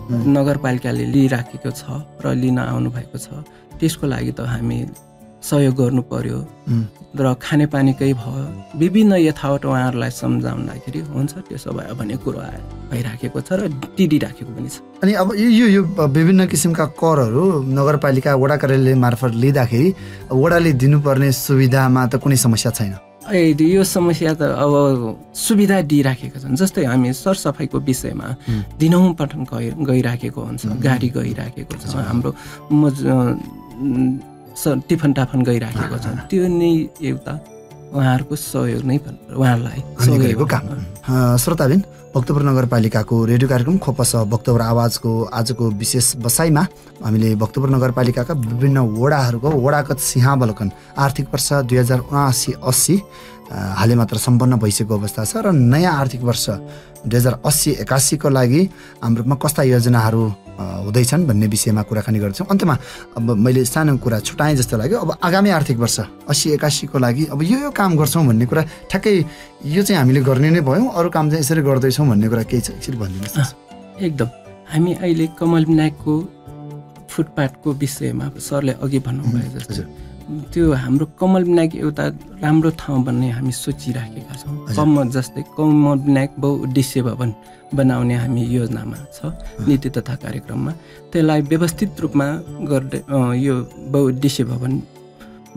नगरपालिकाले लिइराखेको छ र लिन आउनुभएको छ, त्यसको लागि त हामी सहयोग गर्नु पर्यो र खानेपानीकै भयो विभिन्न यथावत उहाँहरूलाई सम्झाउँदाखेरि हुन्छ त्यसो भयो भन्ने कुरो भइराखेको छ र दिइराखेको पनि छ। अनि अब यो विभिन्न किसिमका करहरू नगरपालिका वडा कार्यालय मार्फत लिँदाखेरि वडाले दिनुपर्ने सुविधामा त कुनै समस्या छैन? यो समस्या त अब सुविधा दिइराखेका छन्। जस्तै हामी सरसफाइको विषयमा दिनहुँ पठन गइराखेको हुन्छ, गाडी गइराखेको छ, हाम्रो टिफन टाफन गइराखेको छ। त्यो नै एउटा उहाँहरूको सहयोग नै उहाँहरूलाई सहयोगको काम। श्रोताबिन, भक्तपुर नगरपालिकाको रेडियो कार्यक्रम खोपस भक्तपुर आवाजको आजको विशेष बसाइमा हामीले भक्तपुर नगरपालिकाका विभिन्न वडाहरूको वडागत सिंहावलोकन आर्थिक वर्ष 2079-80 हालै मात्र सम्पन्न भइसकेको अवस्था छ र नयाँ आर्थिक वर्ष 2080-81 को लागि हाम्रोमा कस्ता योजनाहरू हुँदैछन् भन्ने विषयमा कुराकानी गर्छौँ। अन्त्यमा अब मैले सानो कुरा छुटाएँ जस्तो लाग्यो। अब आगामी आर्थिक वर्ष 80-81 को लागि अब यो काम गर्छौँ भन्ने कुरा ठ्याक्कै यो चाहिँ हामीले गर्ने नै भयौँ, अरू काम चाहिँ यसरी गर्दैछौँ भन्ने कुरा केही छ एकचोटि भनिदिनुहोस्। एकदम हामी अहिले कमल विनायकको फुटपाथको विषयमा सरले अघि भन्नुभयो जस्तो त्यो हाम्रो कमल विनायक एउटा राम्रो ठाउँ भन्ने हामी सोचिराखेका छौँ। जस्तै कमल विनायक बहुउद्देश्य भवन बनाउने हामी योजनामा छ नीति तथा कार्यक्रममा। त्यसलाई व्यवस्थित रूपमा गर्दै यो बहुउद्देश्य भवन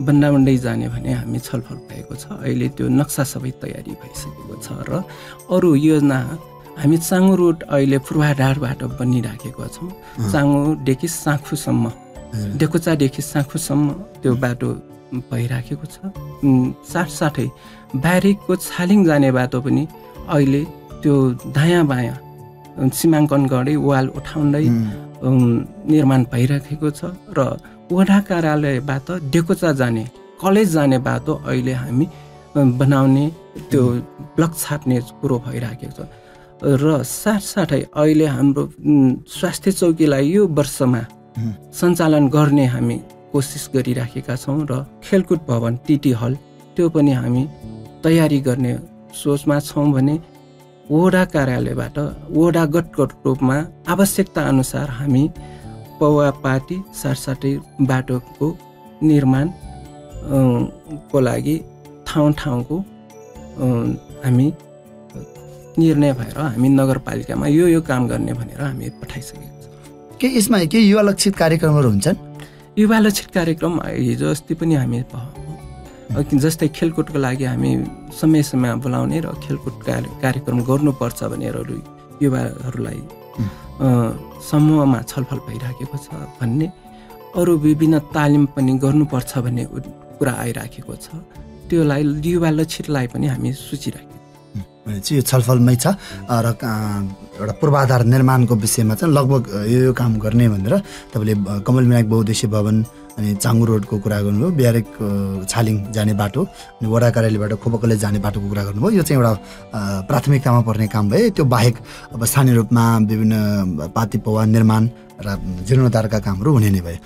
बन्दै जाने भने हामी छलफल भएको छ। अहिले त्यो नक्सा सबै तयारी भइसकेको छ र अरू योजना हामी चाङु रोड अहिले पूर्वाधारबाट बनिराखेको छौँ। चाङुदेखि साँखुसम्म, डेकोचादेखि साँखुसम्म त्यो बाटो भइराखेको छ। साथसाथै बारीको छालिङ जाने बाटो पनि अहिले त्यो दायाँ बायाँ सीमाङ्कन गर्दै वाल उठाउँदै निर्माण भइराखेको छ र वडा कार्यालयबाट डेकोचा जाने कलेज जाने बाटो अहिले हामी बनाउने त्यो ब्लक छाप्ने कुरो भइराखेको छ र साथसाथै अहिले हाम्रो स्वास्थ्य चौकीलाई यो वर्षमा सञ्चालन गर्ने हामी कोसिस गरिराखेका छौँ र खेलकुद भवन टिटी हल त्यो पनि हामी तयारी गर्ने सोचमा छौँ भने वडा कार्यालयबाट वडागतको रूपमा आवश्यकता अनुसार हामी पौवा पार्टी साथसाथै बाटोको निर्माण को लागि ठाउँको हामी निर्णय भएर हामी नगरपालिकामा यो काम गर्ने भनेर हामी पठाइसकेका छौँ। के यसमा के युवा लक्षित कार्यक्रमहरू हुन्छन्? युवा लक्षित कार्यक्रम हिजो अस्ति पनि हामी जस्तै खेलकुदको लागि हामी समय समयमा बोलाउने र खेलकुद कार्यक्रम गर्नुपर्छ भनेर युवाहरूलाई समूहमा छलफल भइराखेको छ भन्ने, अरू विभिन्न तालिम पनि गर्नुपर्छ भन्ने कुरा आइराखेको छ। त्योलाई युवा लक्षितलाई पनि हामी सोचिराखेको यो छलफलमै छ र एउटा पूर्वाधार निर्माणको विषयमा चाहिँ लगभग यो काम गर्ने भनेर तपाईँले कमल विनायक बहुउद्देश्य भवन अनि चाङु रोडको कुरा गर्नुभयो, बिहारेक छालिङ जाने बाटो अनि वडा कार्यालयबाट खोपा कलेज जाने बाटोको कुरा गर्नुभयो। यो चाहिँ एउटा प्राथमिकतामा पर्ने काम भयो। त्यो बाहेक अब स्थानीय रूपमा विभिन्न पाती पौवा निर्माण र जीर्णोद्धारका कामहरू हुने नै भयो।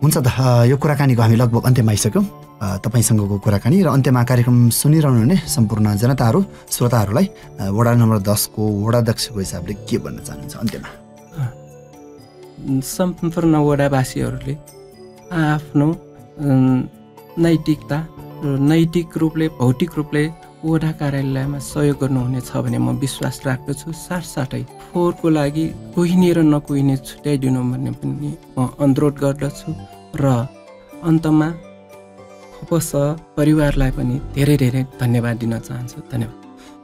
हुन्छ त, यो कुराकानीको हामी लगभग अन्त्यमा आइसक्यौँ। तपाईँसँगको कुराकानी र अन्त्यमा कार्यक्रम सुनिरहनु हुने सम्पूर्ण जनताहरू श्रोताहरूलाई वडा नम्बर 10 को वडाध्यक्षको हिसाबले के भन्न चाहनुहुन्छ अन्त्यमा? सम्पूर्ण वडावासीहरूले आफ्नो नैतिकता र नैतिक रूपले भौतिक रूपले वडा कार्यालयमा सहयोग गर्नुहुनेछ भने म विश्वास राख्दछु। साथसाथै फोहोरको लागि कुहिने र नकुहिने छुट्याइदिनु भन्ने पनि म अनुरोध गर्दछु र अन्तमा खोपस परिवारलाई पनि धेरै धेरै धन्यवाद दिन चाहन्छु। धन्यवाद।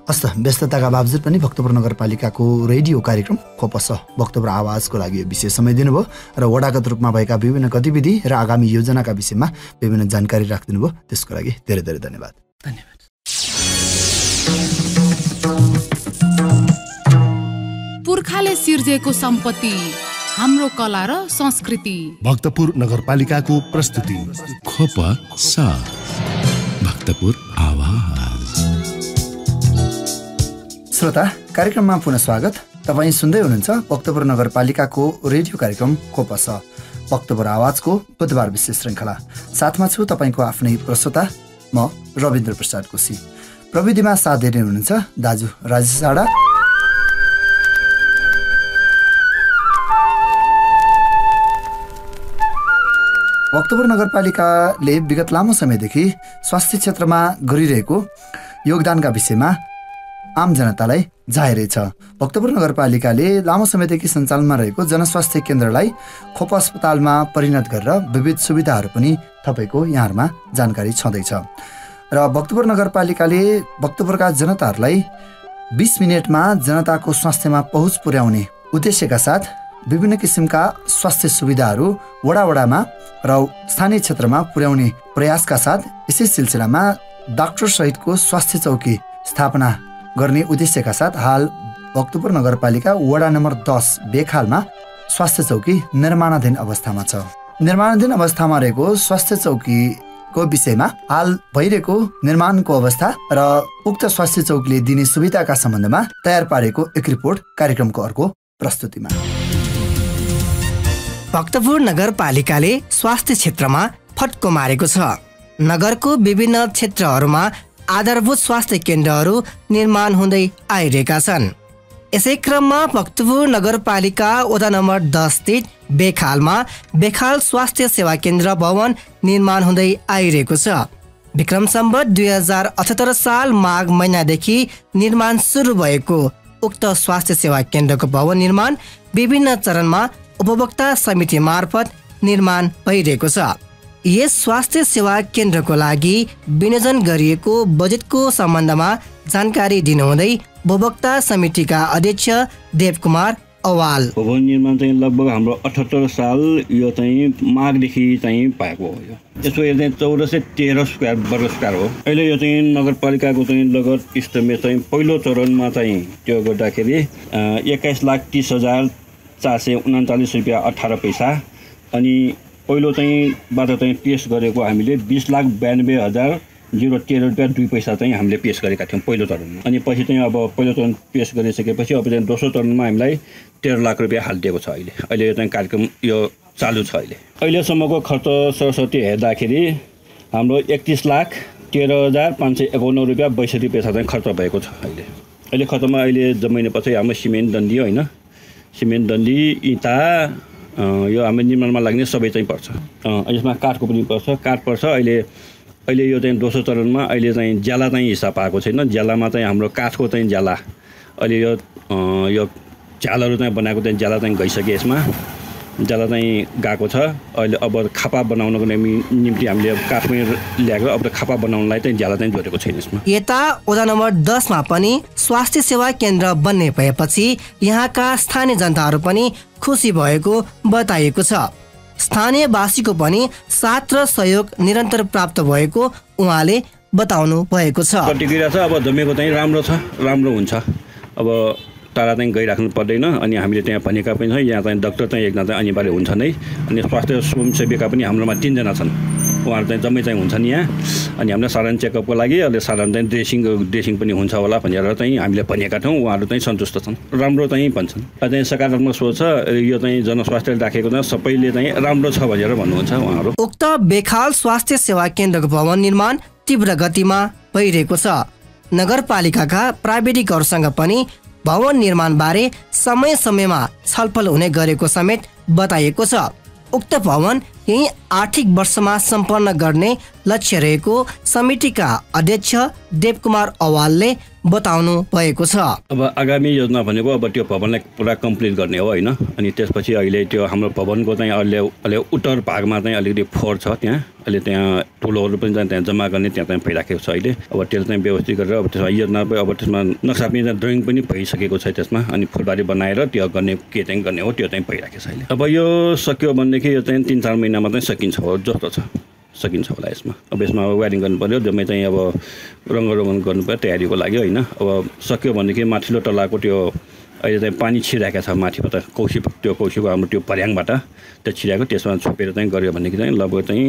हस्त व्यस्तताका बावजुद पनि भक्तपुर नगरपालिकाको रेडियो कार्यक्रम खोपस भक्तपुर आवाजको लागि विशेष समय दिनुभयो र वडागत रूपमा भएका विभिन्न गतिविधि र आगामी योजनाका विषयमा विभिन्न जानकारी राखिदिनुभयो। त्यसको लागि धेरै धेरै धन्यवाद। धन्यवाद। पुर्खाले सिर्जेको सम्पत्ति हाम्रो कला र संस्कृति भक्तपुर नगरपालिकाको प्रस्तुति खोप साथ भक्तपुर आवाज। श्रोता, कार्यक्रममा पुनः स्वागत। तपाईँ सुन्दै हुनुहुन्छ भक्तपुर नगरपालिकाको रेडियो कार्यक्रम खोपस भक्तपुर आवाजको बुधबार विशेष श्रृङ्खला। साथमा छु तपाईँको आफ्नै प्रस्तोता म रविन्द्र प्रसाद कोशी। प्रविधिमा साथ दिँदै हुनुहुन्छ दाजु राजेश साडा। भक्तपुर नगरपालिकाले विगत लामो समयदेखि स्वास्थ्य क्षेत्रमा गरिरहेको योगदानका विषयमा आम जनतालाई जाहेरै छ। भक्तपुर नगरपालिकाले लामो समयदेखि सञ्चालनमा रहेको जनस्वास्थ्य केन्द्रलाई खोप अस्पतालमा परिणत गरेर विविध सुविधाहरू पनि तपाईँको यहाँहरूमा जानकारी छँदैछ र भक्तपुर नगरपालिकाले भक्तपुरका जनताहरूलाई 20 मिनटमा जनताको स्वास्थ्यमा पहुँच पुर्याउने उद्देश्यका साथ विभिन्न किसिमका स्वास्थ्य सुविधाहरू वडामा र स्थानीय क्षेत्रमा पुर्याउने प्रयासका साथ यसै सिलसिलामा डाक्टर सहितको स्वास्थ्य चौकी स्थापना गर्ने उद्देश्यका साथ हाल भक्तपुर नगरपालिका वडा नम्बर 10 बेखालमा स्वास्थ्य चौकी निर्माणाधीन अवस्थामा छ। निर्माणाधीन अवस्थामा रहेको स्वास्थ्य चौकीको विषयमा हाल भइरहेको निर्माणको अवस्था र उक्त स्वास्थ्य चौकीले दिने सुविधाका सम्बन्धमा तयार पारेको एक रिपोर्ट कार्यक्रमको अर्को प्रस्तुतिमा। भक्तपुर नगरपालिकाले स्वास्थ्य क्षेत्रमा फड्को मारेको छ। नगरको विभिन्न क्षेत्रहरूमा आधारभूत स्वास्थ्य केन्द्रहरू निर्माण हुँदै आइरहेका छन्। यसै क्रममा भक्तपुर नगरपालिका वडा नम्बर 10 स्थित बेखालमा बेखाल स्वास्थ्य सेवा केन्द्र भवन निर्माण हुँदै आइरहेको छ। विक्रम सम्वत 2078 साल माघ महिनादेखि निर्माण सुरु भएको उक्त स्वास्थ्य सेवा केन्द्रको भवन निर्माण विभिन्न चरणमा उपभोक्ता समिति मार्फत निर्माण भइरहेको छ। यस स्वास्थ्य सेवा केन्द्रको लागि विनियोजन गरिएको बजेटको सम्बन्धमा जानकारी दिनुहुँदै उपभोक्ता समितिका अध्यक्ष देवकुमार अवाल। भवन निर्माण चाहिँ लगभग हाम्रो 78 साल यो चाहिँ माघदेखि चाहिँ भएको हो। यसको चाहिँ 1413 स्क्वायर वर्ग स्क्वायर हो। अहिले यो चाहिँ नगरपालिकाको चाहिँ लगत इस्टिमेट चाहिँ पहिलो चरणमा चाहिँ त्यो गर्दाखेरि 21,30,439 रुपियाँ 18 पैसा अनि पहिलो चाहिँ बाट चाहिँ पेस गरेको हामीले 20,92,013 रुपियाँ 2 पैसा चाहिँ हामीले पेस गरेका थियौँ पहिलो चरणमा। अनि पछि चाहिँ अब पहिलो चरण पेस गरिसकेपछि अब चाहिँ दोस्रो चरणमा हामीलाई 13 लाख रुपियाँ हालिदिएको छ। अहिले यो चाहिँ कार्यक्रम यो चालु छ। अहिलेसम्मको खर्च सरस्वती हेर्दाखेरि हाम्रो 31,13,551 रुपियाँ 62 पैसा चाहिँ खर्च भएको छ। अहिले खर्चमा अहिले जमाइनेपछि हाम्रो सिमेन्ट डन्डी होइन, सिमेन्ट डन्डी इँटा यो हाम्रो निर्माणमा लाग्ने सबै चाहिँ पर्छ। यसमा काठको पनि पर्छ, काठ पर्छ। अहिले यो चाहिँ दोस्रो चरणमा अहिले चाहिँ ज्याला चाहिँ हिसाब पाएको छैन। ज्यालामा चाहिँ हाम्रो काठको चाहिँ ज्याला अहिले यो झ्यालहरू चाहिँ बनाएको चाहिँ ज्याला चाहिँ गइसक्यो। यसमा ज्याला चाहिँ गएको छ। अहिले अब खापा बनाउनको निम्ति हामीले काठ पनि ल्याएको, अब खापा बनाउनलाई चाहिँ ज्याला चाहिँ जोडेको छैन यसमा। यता वडा नम्बर 10 मा पनि स्वास्थ्य सेवा केन्द्र बन्ने भएपछि यहाँका स्थानीय जनताहरू पनि खुसी भएको बताइएको छ। स्थानीयवासीको पनि साथ र सहयोग निरन्तर प्राप्त भएको उहाँले बताउनु भएको छ। प्रतिक्रिया छ अब जमेको चाहिँ राम्रो छ, राम्रो हुन्छ। अब टाढा चाहिँ गइराख्नु पर्दैन। अनि हामीले त्यहाँ भनेका पनि छ यहाँ चाहिँ डाक्टर चाहिँ एकजना चाहिँ अनिवार्य हुन्छ नै। अनि स्वास्थ्य स्वयंसेविका पनि हाम्रोमा 3 जना छन्। उहाँहरू चाहिँ जम्मै चाहिँ हुन्छन् यहाँ। अनि हामीलाई साधारण चेकअपको लागि अहिले साधारण चाहिँ ड्रेसिङ पनि हुन्छ होला भनेर चाहिँ हामीले भनेका थियौँ। उहाँहरू चाहिँ सन्तुष्ट छन्, राम्रो चाहिँ भन्छन्। चाहिँ सकारात्मक सोच छ। यो चाहिँ जनस्वास्थ्यले राखेको चाहिँ सबैले चाहिँ राम्रो छ भनेर भन्नुहुन्छ उहाँहरू। उक्त बेखाल स्वास्थ्य सेवा केन्द्रको भवन निर्माण तीव्र गतिमा भइरहेको छ। नगरपालिकाका प्राविधिकहरूसँग पनि भवन निर्माण बारे समय समयमा छलफल हुने गरेको समेत बताइएको छ। उक्त भवन यही आर्थिक वर्षमा सम्पन्न गर्ने लक्ष्य रहेको समितिका अध्यक्ष देवकुमार अवालले बताउनु भएको छ। अब आगामी योजना भनेको अब त्यो भवनलाई पुरा कम्प्लिट गर्ने हो होइन। अनि त्यसपछि अहिले त्यो हाम्रो भवनको चाहिँ अहिले उत्तर भागमा चाहिँ अलिकति फोहोर छ, त्यहाँ अहिले त्यहाँ ठुलोहरू पनि त्यहाँ जम्मा गर्ने त्यहाँ चाहिँ भइराखेको छ अहिले। अब त्यसलाई चाहिँ व्यवस्थित गरेर अब त्यसमा योजना अब त्यसमा नक्सा पनि ड्रइङ पनि भइसकेको छ त्यसमा। अनि फुलबारी बनाएर त्यो गर्ने के चाहिँ गर्ने हो त्यो चाहिँ भइराखेको छ अहिले। अब यो सक्यो भनेदेखि यो चाहिँ 3-4 महिनामा चाहिँ सकिन्छ हो जस्तो छ, सकिन्छ होला यसमा। अब यसमा वायरिङ गर्नु पऱ्यो, जम्मै चाहिँ अब रङ्गरोगन गर्नु पऱ्यो तयारीको लागि होइन। अब सक्यो भनेदेखि माथिल्लो तलाको त्यो अहिले चाहिँ पानी छिराएको छ माथिबाट कौशीको हाम्रो त्यो पर्याङबाट त्यो छिराएको त्यसमा छोपेर चाहिँ गऱ्यो भनेदेखि चाहिँ लगभग चाहिँ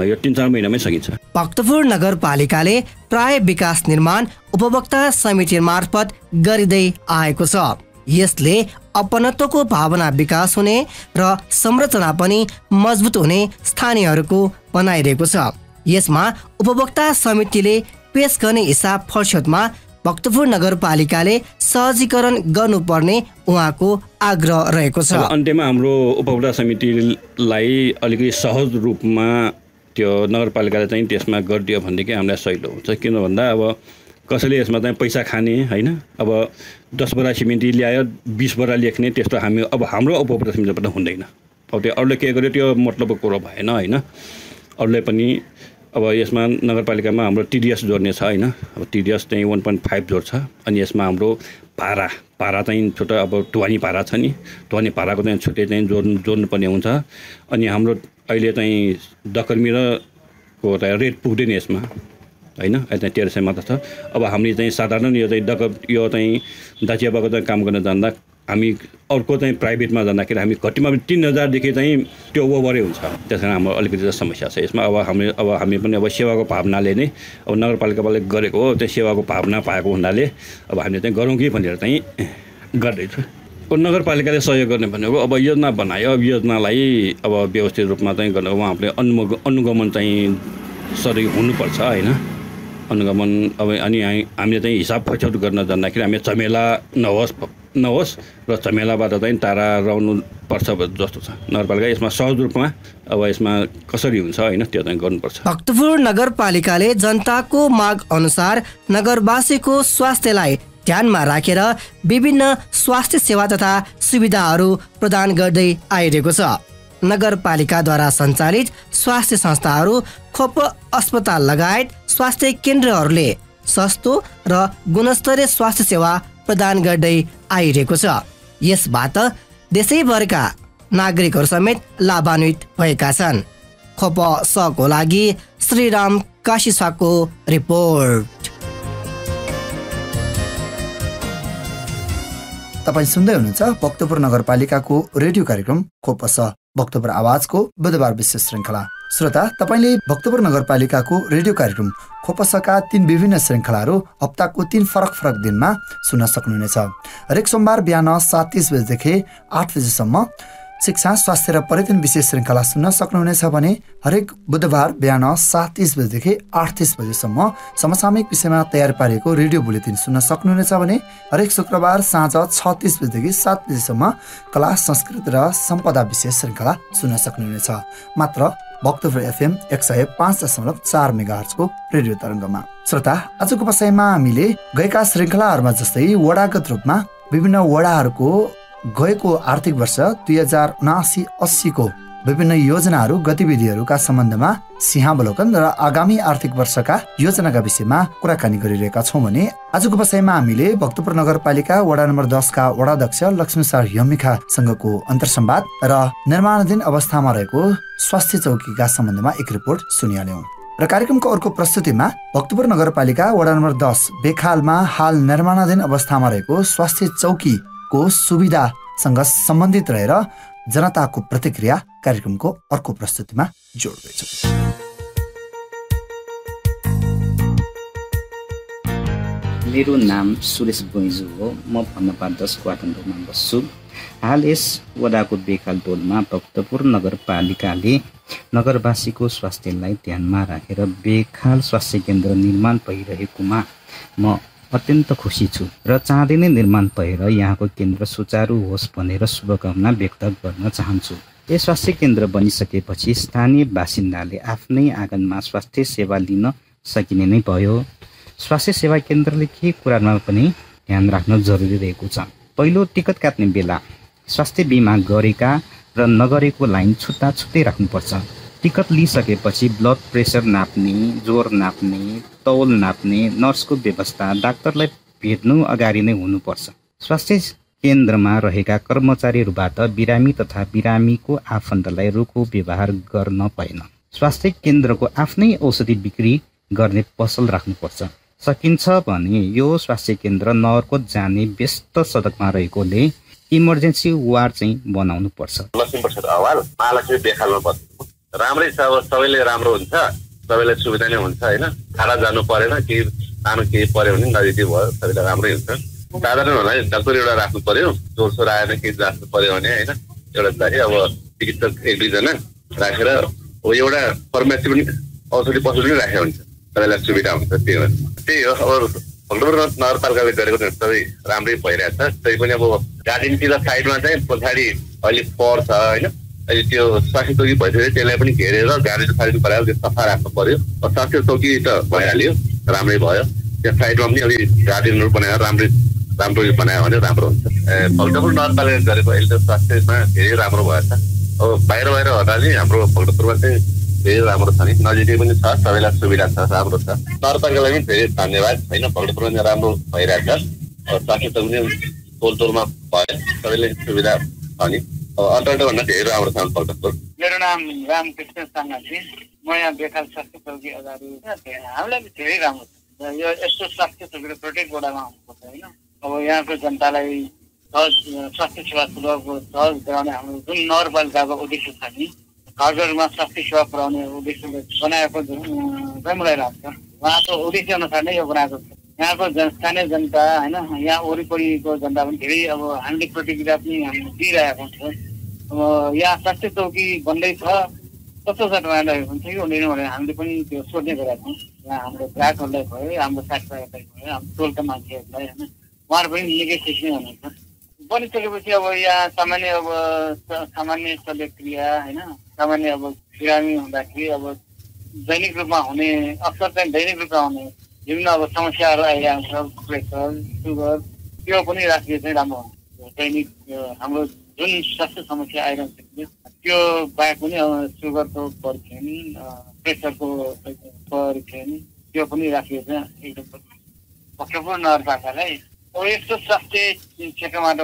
यो 3-4 महिनामै सकिन्छ। भक्तपुर नगरपालिकाले प्राय विकास निर्माण उपभोक्ता समिति मार्फत गरिँदै आएको छ। यसले अपनत्वको भावना विकास हुने र संरचना पनि मजबुत हुने स्थानीयहरूको बनाइरहेको छ। यसमा उपभोक्ता समितिले पेश गर्ने हिसाब फर्स्टमा भक्तपुर नगरपालिकाले सहजीकरण गर्नुपर्ने उहाँको आग्रह रहेको छ। अन्त्यमा हाम्रो उपभोक्ता समितिलाई अलिकति सहज रूपमा त्यो नगरपालिकाले चाहिँ त्यसमा गरिदियो भनेदेखि हामीलाई सजिलो हुन्छ। किन भन्दा अब कसैले यसमा चाहिँ पैसा खाने होइन। अब 10 बोरा सिमेन्ट ल्यायो 20 बोरा लेख्ने त्यस्तो अब हाम्रो उपभोक्ता समितिबाट हुँदैन। अब त्यो अरूले के गर्यो त्यो मतलबको कुरो भएन होइन। अरूले पनि अब यसमा नगरपालिकामा हाम्रो टिडिएस जोड्ने छ होइन। अब टिडिएस चाहिँ 1.5 जोड्छ। अनि यसमा हाम्रो भाडा चाहिँ छुट्टै अब ढुवानी भाडा छ नि, ढुवानी भाडाको चाहिँ छुट्टै चाहिँ जोड्नुपर्ने हुन्छ। अनि हाम्रो अहिले चाहिँ डकर्मी र को रेट पुग्दैन यसमा होइन। अहिले चाहिँ 1300 मात्र छ। अब हामीले चाहिँ साधारण यो चाहिँ दाचियाबाको चाहिँ काम गर्न जाँदा हामी अर्को चाहिँ प्राइभेटमा जाँदाखेरि हामी घटीमा 3000देखि चाहिँ त्यो ओभरै हुन्छ। त्यस कारण हाम्रो अलिकति समस्या छ यसमा। अब हामी पनि अब सेवाको भावनाले नै अब नगरपालिकाले गरेको हो, त्यो सेवाको भावना पाएको हुनाले अब हामीले चाहिँ गरौँ कि भनेर चाहिँ गर्दैछु। नगरपालिकाले सहयोग गर्ने भनेको अब योजना बनायो, अब योजनालाई अब व्यवस्थित रूपमा चाहिँ गर्न उहाँहरूले अनुगमन चाहिँ सही हुनुपर्छ होइन। अनुगमन अब अनि हामीले चाहिँ हिसाब फछौट गर्न जाँदाखेरि हामी झमेला नहोस् र झमेलाबाट चाहिँ टाढा रहनु पर्छ जस्तो छ। नगरपालिका यसमा सहज रूपमा अब यसमा कसरी हुन्छ होइन त्यो चाहिँ गर्नुपर्छ। भक्तपुर नगरपालिकाले जनताको माग अनुसार नगरवासीको स्वास्थ्यलाई ध्यानमा राखेर विभिन्न स्वास्थ्य सेवा तथा सुविधाहरू प्रदान गर्दै आइरहेको छ। नगरपालिकाद्वारा सञ्चालित स्वास्थ्य संस्थाहरू, खोप अस्पताल लगायत स्वास्थ्य केन्द्रहरूले सस्तो र गुणस्तरीय स्वास्थ्य सेवा प्रदान गर्दै आइरहेको छ। यसबाट देशैभरका नागरिकहरू समेत लाभान्वित भएका छन्। खोप सको लागि श्रीराम काशीसाको रिपोर्ट। तपाईँ सुन्दै हुनुहुन्छ भक्तपुर नगरपालिकाको रेडियो कार्यक्रम खोपस भक्तपुर आवाजको बुधबार विशेष श्रृङ्खला। श्रोता, तपाईले भक्तपुर नगरपालिकाको रेडियो कार्यक्रम खोपसका 3 विभिन्न श्रृङ्खलाहरू हप्ताको 3 फरक दिनमा सुन्न सक्नुहुनेछ। हरेक सोमबार बिहान 7:30 बजेदेखि 8 बजेसम्म शिक्षा, स्वास्थ्य र पर्यटन विशेष श्रृङ्खला सुन्न सक्नुहुनेछ भने हरेक बुधबार बिहान 7:30 बजेदेखि 8:30 बजेसम्म समसामयिक विषयमा तयार पारिएको रेडियो बुलेटिन सुन्न सक्नुहुनेछ भने हरेक शुक्रबार साँझ 6:30 बजेदेखि 7 बजेसम्म कला, संस्कृति र सम्पदा विशेष श्रृङ्खला सुन्न सक्नुहुनेछ मात्र भक्तपुर FM 105.4 मेगाहर्जको रेडियो तरङ्गमा। श्रोता, आजको बसाइमा हामीले गएका श्रृङ्खलाहरूमा जस्तै वडागत रूपमा विभिन्न वडाहरूको गएको आर्थिक वर्ष 2079-80 को विभिन्न योजनाहरू, गतिविधिहरूका सम्बन्धमा सिंहावलोकन र आगामी आर्थिक वर्षका योजनाका विषयमा कुराकानी गरिरहेका छौँ भने आजको बसाइमा हामीले भक्तपुर नगरपालिका वडा नम्बर 10 का वडाध्यक्ष लक्ष्मीसार यमिखासँगको अन्तर्संवाद र निर्माणाधीन अवस्थामा रहेको स्वास्थ्य चौकीका सम्बन्धमा एक रिपोर्ट सुनिहाल्यौं। र कार्यक्रमको अर्को प्रस्तुतिमा भक्तपुर नगरपालिका वडा नम्बर 10 बेखालमा हाल निर्माणाधीन अवस्थामा रहेको स्वास्थ्य चौकीको सुविधासँग सम्बन्धित रहेर जनताको प्रतिक्रिया कार्यक्रमको अर्को प्रस्तुतिमा जोड्दैछौँ। मेरो नाम सुरेश बोइजू हो। म भन्नपार 10 क्वार्टरमा बस्छु। हाल यस वडाको बेखाल टोलमा भक्तपुर नगरपालिकाले नगरवासीको स्वास्थ्यलाई ध्यानमा राखेर बेखाल स्वास्थ्य केन्द्र निर्माण भइरहेकोमा म अत्यन्त खुसी छु र चाँडै नै निर्माण भएर यहाँको केन्द्र सुचारू होस् भनेर शुभकामना व्यक्त गर्न चाहन्छु। यस स्वास्थ्य केन्द्र बनिसकेपछि स्थानीय बासिन्दाले आफ्नै आँगनमा स्वास्थ्य सेवा लिन सकिने नै भयो। स्वास्थ्य सेवा केन्द्रले के कुरामा पनि ध्यान राख्न जरुरी रहेको छ। पहिलो, टिकट काट्ने बेला स्वास्थ्य बिमा गरेका र नगरेको लाइन छुट्टा छुट्टै राख्नुपर्छ। टिकट लिइसकेपछि ब्लड प्रेसर नाप्ने, ज्वरो नाप्ने, तौल नाप्ने, नर्सको व्यवस्था डाक्टरलाई भेट्नु अगाडि नै हुनुपर्छ। स्वास्थ्य केन्द्रमा रहेका कर्मचारीहरूबाट बिरामी तथा बिरामीको आफन्तलाई रुखो व्यवहार गर्न भएन। स्वास्थ्य केन्द्रको आफ्नै औषधि बिक्री गर्ने पसल राख्नुपर्छ। सकिन्छ भने यो स्वास्थ्य केन्द्र नगरकोट जाने व्यस्त सडकमा रहेकोले इमर्जेन्सी वार्ड चाहिँ बनाउनु पर्छ। लक्ष्मीप्रसाद अवाल, महालक्ष्मी बेखालमा बस्छु। राम्रै छ, अब सबैले राम्रो हुन्छ, सबैलाई सुविधा नै हुन्छ होइन। टाढा जानु परेन, केही सानो केही पर्यो भने नजिकै भयो, सबैलाई राम्रै हुन्छ। साधारण होला डाक्टर एउटा राख्नु पर्यो, जोरसोर आएन केही राख्नु पर्यो भने होइन, एउटा चाहिँ अब चिकित्सक 1-2 जना राखेर एउटा फर्मेसी पनि औषधि पसल पनि राखेको हुन्छ, सबैलाई सुविधा हुन्छ। त्यही हो अब भक्तपुर नगरपालिकाले गरेको सबै राम्रै भइरहेछ। त्यही पनि अब गार्डनतिर साइडमा चाहिँ पछाडि अहिले पर्छ होइन, अहिले त्यो स्वास्थ्य चौकी भइसक्यो, त्यसलाई पनि घेरेर गाडी साइड बनाएर त्यो सफा राख्नु पर्यो। स्वास्थ्य चौकी त भइहाल्यो, राम्रै भयो। त्यहाँ साइडमा पनि अलि गार्डनहरू बनाएर राम्रो बनायो भने राम्रो हुन्छ। भक्तपुर नगरपालिकाले गरेको अहिले त स्वास्थ्यमा धेरै राम्रो भएछ। अब बाहिर भन्नाले हाम्रो भक्तपुरमा चाहिँ धेरै राम्रो छ नि, नजिकै पनि छ, सबैलाई सुविधा छ, राम्रो छ। नगरपालिकालाई पनि धेरै धन्यवाद होइन, भक्तपुरमा राम्रो भइरहेछ। स्वास्थ्य चौकी पनि तोलतोलमा भयो, सबैले सुविधा छ नि। भन्दा धेरै राम्रो छ भक्तपुर। मेरो नाम रामकृष्ण साङ्गाजी, म यहाँ बेखाल स्वास्थ्य चौकी अगाडि। हामीलाई धेरै राम्रो छ यो यस्तो स्वास्थ्य चौकी प्रत्येक वडामा हुनुपर्छ होइन। अब यहाँको जनतालाई सहज स्वास्थ्य सेवा सहज गराउने हाम्रो जुन नगरपालिकाको उद्देश्य छ नि, घर घरमा स्वास्थ्य सेवा पुर्याउने उद्देश्यले बनाएको चाहिँ मलाई लाग्छ। उहाँको उद्देश्य अनुसार नै यो बनाएको छ। यहाँको स्थानीय जनता होइन, यहाँ वरिपरिको जनता पनि धेरै अब हामीले प्रतिक्रिया पनि हामी दिइरहेको छ। अब यहाँ स्वास्थ्य चौकी बन्दैछ, कस्तो छ उहाँलाई हुन्छ कि हुँदैन भनेर हामीले पनि त्यो सोध्ने गरेका छौँ। यहाँ हाम्रो ग्राहकहरूलाई भयो, हाम्रो साथीभाइहरूलाई भयो, हाम्रो टोलका मान्छेहरूलाई होइन, उहाँहरू पनि निकै खुसी नै हुनुहुन्छ। बनिसकेपछि अब यहाँ सामान्य शल्यक्रिया होइन, सामान्य अब बिरामी हुँदाखेरि अब दैनिक रूपमा हुने अक्सर चाहिँ दैनिक रूपमा हुने विभिन्न अब समस्याहरू आइरहेको छ, प्रेसर, सुगर, त्यो पनि राखिए चाहिँ राम्रो हुन्छ। दैनिक हाम्रो जुन स्वास्थ्य समस्या आइरहन्छ त्यो बाहेक पनि सुगरको परीक्षण, प्रेसरको परीक्षण, त्यो पनि राखिए चाहिँ एकदम भक्तपुर नगरपालिकालाई अब यस्तो स्वास्थ्य क्षेत्रमा त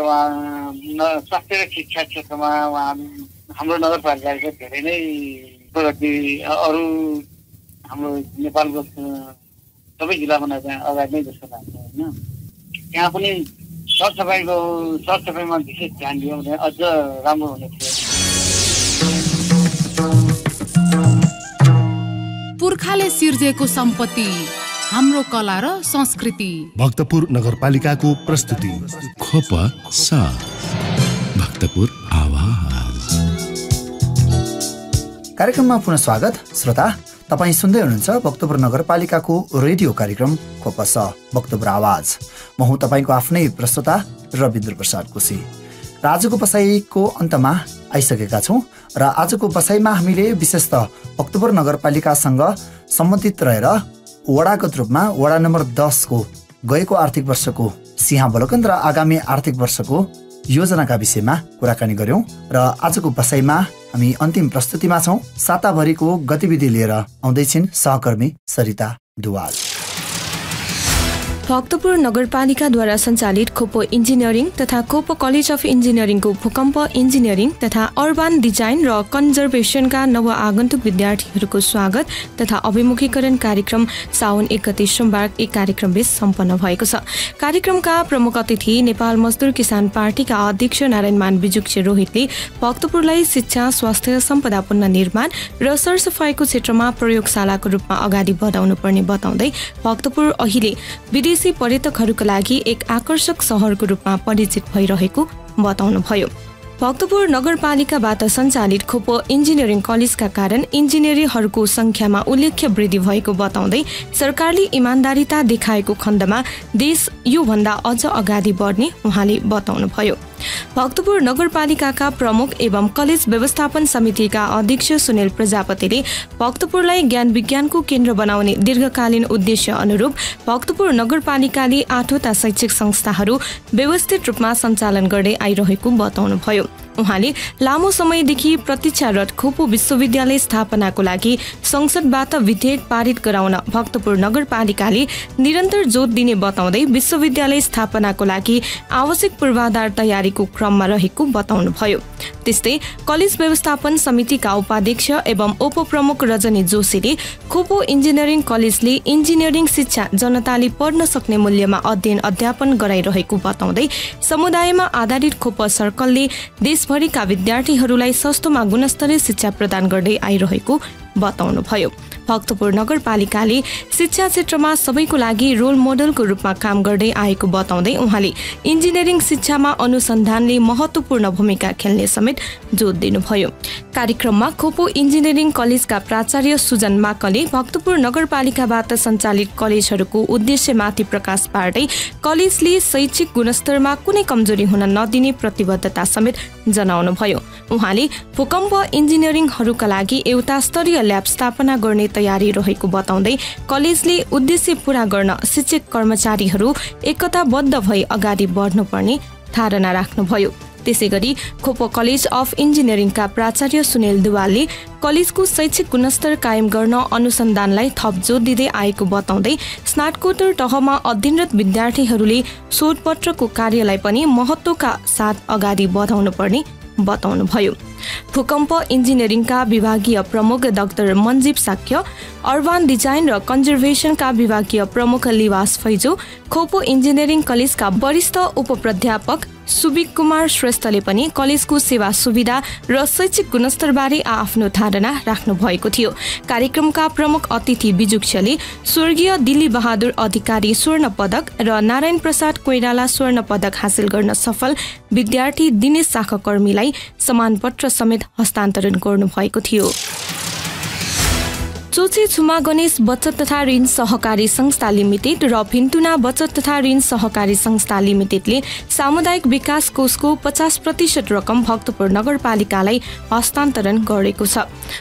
स्वास्थ्य र शिक्षा क्षेत्रमा हाम्रो नगरपालिकाले चाहिँ धेरै नै प्रगति अरू हाम्रो नेपालको सबै जिल्लामा चाहिँ अगाडि नै जस्तो लाग्छ होइन। यहाँ पनि सरसफाइमा विशेष ध्यान दियो भने अझ राम्रो हुने थियो। पुर्खाले सिर्जेको सम्पत्ति, हाम्रो कला र संस्कृति। भक्तपुर नगरपालिकाको प्रस्तुति। खोप साथ, भक्तपुर आवाज। कार्यक्रममा पुनः स्वागत श्रोता। तपाईँ सुन्दै हुनुहुन्छ भक्तपुर नगरपालिकाको रेडियो कार्यक्रम खोपस भक्तपुर आवाज। म हुँ तपाईँको आफ्नै प्रस्तोता रविन्द्र प्रसाद कोशी। र आजको बसाइको अन्तमा आइसकेका छौँ र आजको बसाइमा हामीले विशेषतः भक्तपुर नगरपालिकासँग सम्बन्धित रहेर वडागत रूपमा वडा नम्बर 10 को गएको आर्थिक वर्षको सिंहावलोकन र आगामी आर्थिक वर्षको योजनाका विषयमा कुराकानी गर्यौं। र आजको बसाइमा हामी अन्तिम प्रस्तुतिमा छौं। साताभरिको गतिविधि लिएर आउँदैछिन् सहकर्मी सरिता दुवाल। भक्तपुर नगरपालिकाद्वारा सञ्चालित खोपो इन्जिनियरिङ तथा खोपो कलेज अफ इन्जिनियरिङको भूकम्प इन्जिनियरिङ तथा अर्बन डिजाइन र कन्जर्भेसनका नव आगन्तुक विद्यार्थीहरूको स्वागत तथा अभिमुखीकरण कार्यक्रम साउन 31 सोमबार एक कार्यक्रमबीच सम्पन्न भएको छ। कार्यक्रमका प्रमुख अतिथि नेपाल मजदुर किसान पार्टीका अध्यक्ष नारायण बिजुक्से रोहितले भक्तपुरलाई शिक्षा, स्वास्थ्य, सम्पदा पुनर्निर्माण र सरसफाइको क्षेत्रमा प्रयोगशालाको रूपमा अगाडि बढाउनु पर्ने बताउँदै भक्तपुर अहिले विदेशी पर्यटकहरूका लागि एक आकर्षक सहरको रूपमा परिचित भइरहेको बताउनुभयो। भक्तपुर नगरपालिकाबाट सञ्चालित खोपो इन्जिनियरिङ कलेजका कारण इन्जिनियरहरूको संख्यामा उल्लेख्य वृद्धि भएको बताउँदै सरकारले इमान्दारिता देखाएको खण्डमा देश योभन्दा अझ अगाडि बढ्ने उहाँले बताउनुभयो। भक्तपुर नगरपालिकाका प्रमुख एवं कलेज व्यवस्थापन समितिका अध्यक्ष सुनिल प्रजापतिले भक्तपुरलाई ज्ञान विज्ञानको केन्द्र बनाउने दीर्घकालीन उद्देश्य अनुरूप भक्तपुर नगरपालिकाले 8वटा शैक्षिक संस्थाहरू व्यवस्थित रूपमा सञ्चालन गर्दै आइरहेको बताउनुभयो। उहाँले लामो समयदेखि प्रतीक्षारत खोपो विश्वविद्यालय स्थापनाको लागि संसदबाट विधेयक पारित गराउन भक्तपुर नगरपालिकाले निरन्तर जोड दिने बताउँदै विश्वविद्यालय स्थापनाको लागि आवश्यक पूर्वाधार तयारीको क्रममा रहेको बताउनुभयो। त्यस्तै कलेज व्यवस्थापन समितिका उपाध्यक्ष एवं उपप्रमुख रजनी जोशीले खोपो इन्जिनियरिङ कलेजले इन्जिनियरिङ शिक्षा जनताले पढ्न सक्ने मूल्यमा अध्ययन अध्यापन गराइरहेको बताउँदै समुदायमा आधारित खोप सर्कलले देशभरिका विद्यार्थीहरूलाई सस्तोमा गुणस्तरीय शिक्षा प्रदान गर्दै आइरहेको बताउनुभयो। भक्तपुर नगरपालिकाले शिक्षा क्षेत्रमा सबैको लागि रोल मोडलको रूपमा काम गर्दै आएको बताउँदै उहाँले इन्जिनियरिङ शिक्षामा अनुसन्धानले महत्त्वपूर्ण भूमिका खेल्ने समेत जोड दिनुभयो। कार्यक्रममा खोपो इन्जिनियरिङ कलेजका प्राचार्य सुजन माकले भक्तपुर नगरपालिकाबाट सञ्चालित कलेजहरूको उद्देश्यमाथि प्रकाश पार्दै कलेजले शैक्षिक गुणस्तरमा कुनै कमजोरी हुन नदिने प्रतिबद्धता समेत जनाउनुभयो। उहाँले भूकम्प इन्जिनियरिङहरूका लागि एउटा स्तरीय ल्याब स्थापना गर्ने तयारी रहेको बताउँदै कलेजले उद्देश्य पूरा गर्न शिक्षक कर्मचारीहरू एकताबद्ध भई अगाडि बढ्नुपर्ने धारणा राख्नुभयो। त्यसैगरी खोपो कलेज अफ इन्जिनियरिङका प्राचार्य सुनिल दुवालले कलेजको शैक्षिक गुणस्तर कायम गर्न अनुसन्धानलाई थप जोड दिँदै आएको बताउँदै स्नातकोत्तर तहमा अध्ययनरत विद्यार्थीहरूले शोधपत्रको कार्यलाई पनि महत्त्वका साथ अगाडि बढाउनु पर्ने बताउनुभयो। भूकम्प इन्जिनियरिङका विभागीय प्रमुख डाक्टर मन्जीव साक्य, अर्बान डिजाइन र कन्जर्भेसनका विभागीय प्रमुख लिवास फैजो, खोपो इन्जिनियरिङ कलेजका वरिष्ठ उपप्राध्यापक सुबिक कुमार श्रेष्ठले पनि कलेजको सेवा सुविधा र शैक्षिक गुणस्तरबारे आफ्नो धारणा राख्नु भएको थियो। कार्यक्रमका प्रमुख अतिथि बिजुक्षले स्वर्गीय दिल्ली बहादुर अधिकारी स्वर्ण पदक र नारायण प्रसाद कोइराला स्वर्ण पदक हासिल गर्न सफल विद्यार्थी दिनेश शाखकर्मीलाई सम्मानपत्र समेत हस्तान्तरण गर्नुभएको थियो। चोची छुमा गणेश बचत तथा ऋण सहकारी संस्था लिमिटेड र भिन्तुना बचत तथा ऋण सहकारी संस्था लिमिटेडले सामुदायिक विकास कोषको 50% रकम भक्तपुर नगरपालिकालाई हस्तान्तरण गरेको छ।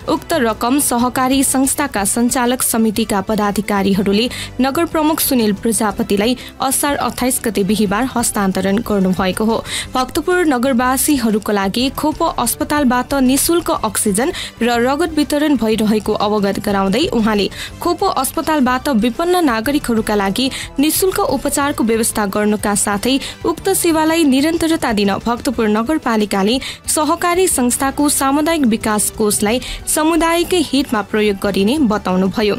उक्त रकम सहकारी संस्थाका सञ्चालक समितिका पदाधिकारीहरूले नगर प्रमुख सुनिल प्रजापतिलाई असार 28 गते बिहीबार हस्तान्तरण गर्नुभएको हो। भक्तपुर नगरवासीहरूको लागि खोपो अस्पतालबाट निशुल्क अक्सिजन र रगत वितरण भइरहेको अवगत गराउँदै उहाँले खोपो अस्पतालबाट विपन्न नागरिकहरूका लागि निशुल्क उपचारको व्यवस्था गर्नुका साथै उक्त सेवालाई निरन्तरता दिन भक्तपुर नगरपालिकाले सहकारी संस्थाको सामुदायिक विकास कोषलाई समुदायकै हितमा प्रयोग गरिने बताउनुभयो।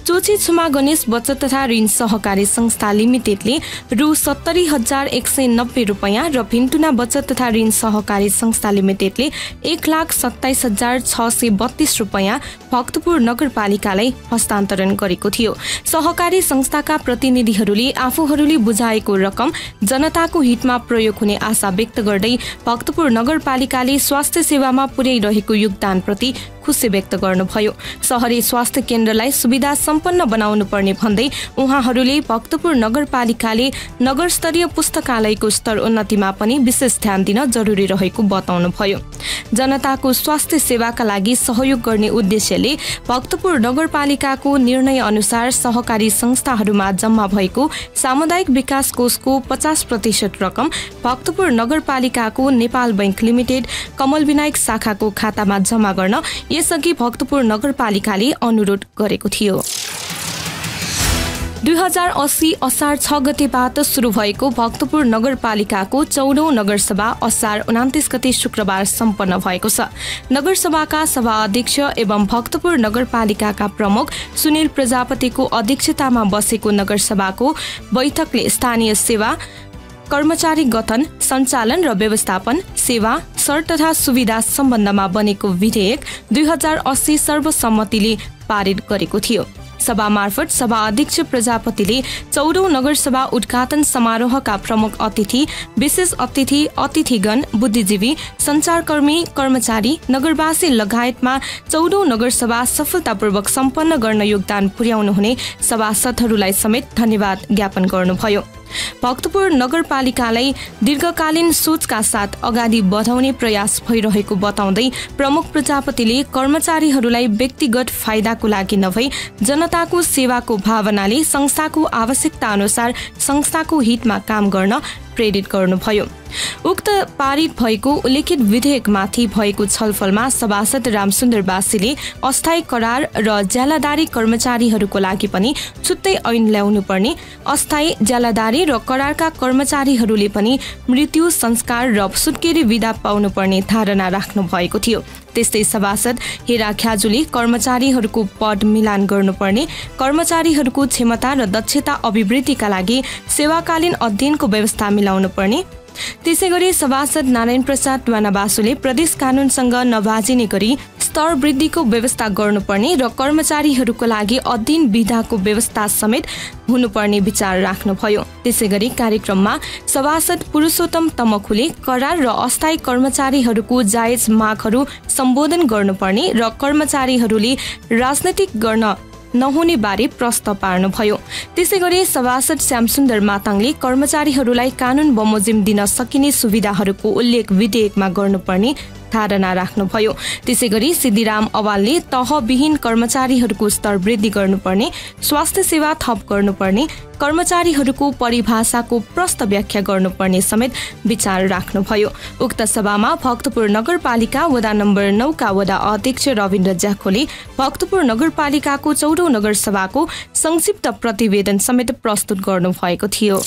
चोची छुमा गणेश बचत तथा ऋण सहकारी संस्था लिमिटेडले रु 70,190 रुपैयाँ र भिन्तुना बचत तथा ऋण सहकारी संस्था लिमिटेडले 1,27,632 रुपैयाँ भक्तपुर नगरपालिकालाई हस्तान्तरण गरेको थियो। सहकारी संस्थाका प्रतिनिधिहरूले आफूहरूले बुझाएको रकम जनताको हितमा प्रयोग हुने आशा व्यक्त गर्दै भक्तपुर नगरपालिकाले स्वास्थ्य सेवामा पुर्याइरहेको योगदानप्रति खुसी व्यक्त गर्नुभयो। शहरी स्वास्थ्य केन्द्रलाई सुविधा सम्पन्न बनाउनु पर्ने भन्दै उहाँहरूले भक्तपुर नगरपालिकाले नगर स्तरीय पुस्तकालयको स्तर उन्नतिमा पनि विशेष ध्यान दिन जरुरी रहेको बताउनुभयो। जनताको स्वास्थ्य सेवाका लागि सहयोग गर्ने उद्देश्यले भक्तपुर नगरपालिकाको निर्णय अनुसार सहकारी संस्थाहरूमा जम्मा भएको सामुदायिक विकास कोषको 50% रकम भक्तपुर नगरपालिकाको नेपाल बैंक लिमिटेड कमल विनायक शाखाको खातामा जम्मा गर्न यसअघि भक्तपुर नगरपालिकाले अनुरोध गरेको थियो। 2080 असार 6 गतेबाट सुरु भएको भक्तपुर नगरपालिकाको 14औं नगरसभा असार 29 गते शुक्रबार सम्पन्न भएको छ। नगरसभाका सभाध्यक्ष एवं भक्तपुर नगरपालिकाका प्रमुख सुनिल प्रजापतिको अध्यक्षतामा बसेको नगरसभाको बैठकले स्थानीय सेवा, कर्मचारी गठन, सञ्चालन र व्यवस्थापन, सेवा, शर्त तथा सुविधा सम्बन्धमा बनेको विधेयक 2080 सर्वसम्मतिले पारित गरेको थियो। सभा मार्फत सभा अध्यक्ष प्रजापतिले 14औं नगरसभा उद्घाटन समारोहका प्रमुख अतिथि, विशेष अतिथि, अतिथिगण, बुद्धिजीवी, सञ्चारकर्मी, कर्मचारी, नगरवासी लगायतमा 14औं नगरसभा सफलतापूर्वक सम्पन्न गर्न योगदान पुर्याउनु हुने सभासदहरूलाई समेत धन्यवाद ज्ञापन गर्नुभयो। भक्तपुर नगरपालिकालाई दीर्घकालीन सोचका साथ अगाडि बढाउने प्रयास भइरहेको बताउँदै प्रमुख प्रजापतिले कर्मचारीहरूलाई व्यक्तिगत फाइदाको लागि नभई जनताको सेवाको भावनाले संस्थाको आवश्यकता अनुसार संस्थाको हितमा काम गर्न प्रेरित गर्नुभयो। उक्त पारित भएको उल्लेखित विधेयकमाथि भएको छलफलमा सभासद रामसुन्दर बासीले अस्थायी करार र ज्यालादारी कर्मचारीहरूको लागि पनि छुट्टै ऐन ल्याउनु पर्ने, अस्थायी ज्यालादारी र करारका कर्मचारीहरूले पनि मृत्यु, संस्कार र सुत्केरी विधा पाउनुपर्ने धारणा राख्नु भएको थियो। त्यस्तै सभासद हेरा ख्याजुले कर्मचारीहरूको पद मिलान गर्नुपर्ने, कर्मचारीहरूको क्षमता र दक्षता अभिवृद्धिका लागि सेवाकालीन अध्ययनको व्यवस्था मिलाउनु पर्ने। त्यसैगरी सभासद नारायण प्रसाद द्वानावासुले प्रदेश कानूनसँग नबाजिने गरी स्तर वृद्धिको व्यवस्था गर्नुपर्ने र कर्मचारीहरूको लागि अध्ययन विधाको व्यवस्था समेत हुनुपर्ने विचार राख्नुभयो। त्यसैगरी कार्यक्रममा सभासद पुरुषोत्तम तमखुले करार र अस्थायी कर्मचारीहरूको जायज मागहरू सम्बोधन गर्नुपर्ने र कर्मचारीहरूले राजनीतिक गर्न नहुने बारे प्रस्ताव पार्नुभयो। त्यसैगरी सभासद श्यामसुन्दर माताङले कर्मचारीहरूलाई कानून बमोजिम दिन सकिने सुविधाहरूको उल्लेख विधेयकमा गर्नुपर्ने धारणा राख्नुभयो। त्यसैगरी सिद्धिराम अवालले तहविहीन कर्मचारीहरूको स्तर वृद्धि गर्नुपर्ने, स्वास्थ्य सेवा थप गर्नुपर्ने, कर्मचारीहरूको परिभाषाको प्रष्ट व्याख्या गर्नुपर्ने समेत विचार राख्नुभयो। उक्त सभामा भक्तपुर नगरपालिका वडा नम्बर 9 का वडा अध्यक्ष रविन्द्र ज्याखोले भक्तपुर नगरपालिकाको 14औं नगरसभाको संक्षिप्त प्रतिवेदन समेत प्रस्तुत गर्नुभएको थियो।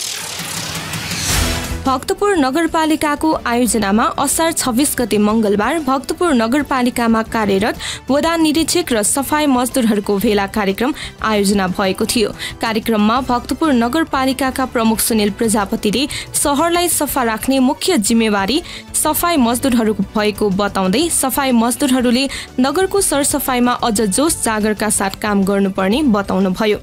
भक्तपुर नगरपालिकाको आयोजनामा असार 26 गते मंगलबार भक्तपुर नगरपालिकामा कार्यरत वडा निरीक्षक र सफाई मजदुरहरूको भेला कार्यक्रम आयोजना भएको थियो। कार्यक्रममा भक्तपुर नगरपालिकाका प्रमुख सुनिल प्रजापतिले शहरलाई सफा राख्ने मुख्य जिम्मेवारी सफाई मजदुरहरूको भएको बताउँदै सफाई मजदुरहरूले नगरको सरसफाईमा अझ जोश जागरका साथ काम गर्नुपर्ने बताउनुभयो।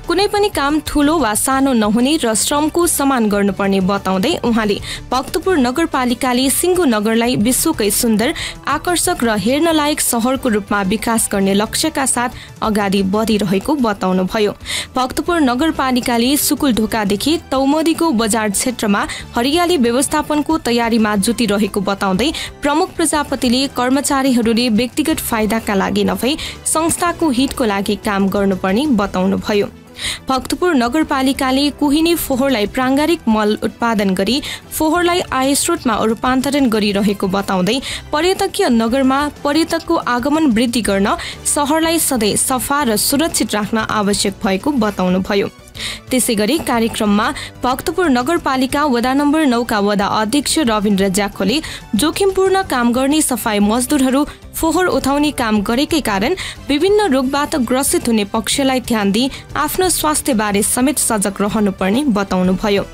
कुनै पनि काम ठूलो वा सानो नहुने र श्रमको समान गर्नुपर्ने बताउँदै उहाँले भक्तपुर नगरपालिकाले सिङ्गो नगरलाई विश्वकै सुन्दर, आकर्षक र हेर्न लायक शहरको रूपमा विकास गर्ने लक्ष्यका साथ अगाडि बढिरहेको बताउनुभयो। भक्तपुर नगरपालिकाले सुकुल ढोकादेखि तौमदीको बजार क्षेत्रमा हरियाली व्यवस्थापनको तयारीमा जुटिरहेको बताउँदै प्रमुख प्रजापतिले कर्मचारीहरूले व्यक्तिगत फाइदाका लागि नभई संस्थाको हितको लागि काम गर्नुपर्ने बताउनुभयो। भक्तपुर नगरपालिकाले कुहिने फोहोरलाई प्राङ्गारिक मल उत्पादन गरी फोहोरलाई आय स्रोतमा रूपान्तरण गरिरहेको बताउँदै पर्यटकीय नगरमा पर्यटकको आगमन वृद्धि गर्न शहरलाई सधैँ सफा र सुरक्षित राख्न आवश्यक भएको बताउनुभयो। त्यसैगरी कार्यक्रममा भक्तपुर नगरपालिका वडा नम्बर 9 का वडा अध्यक्ष रविन्द्र ज्याखोले जोखिमपूर्ण काम गर्ने सफाई मजदुरहरू फोहोर उठाउने काम गरेकै कारण विभिन्न रोगबाट ग्रसित हुने पक्षलाई ध्यान दिई आफ्नो स्वास्थ्यबारे समेत सजग रहनुपर्ने बताउनुभयो।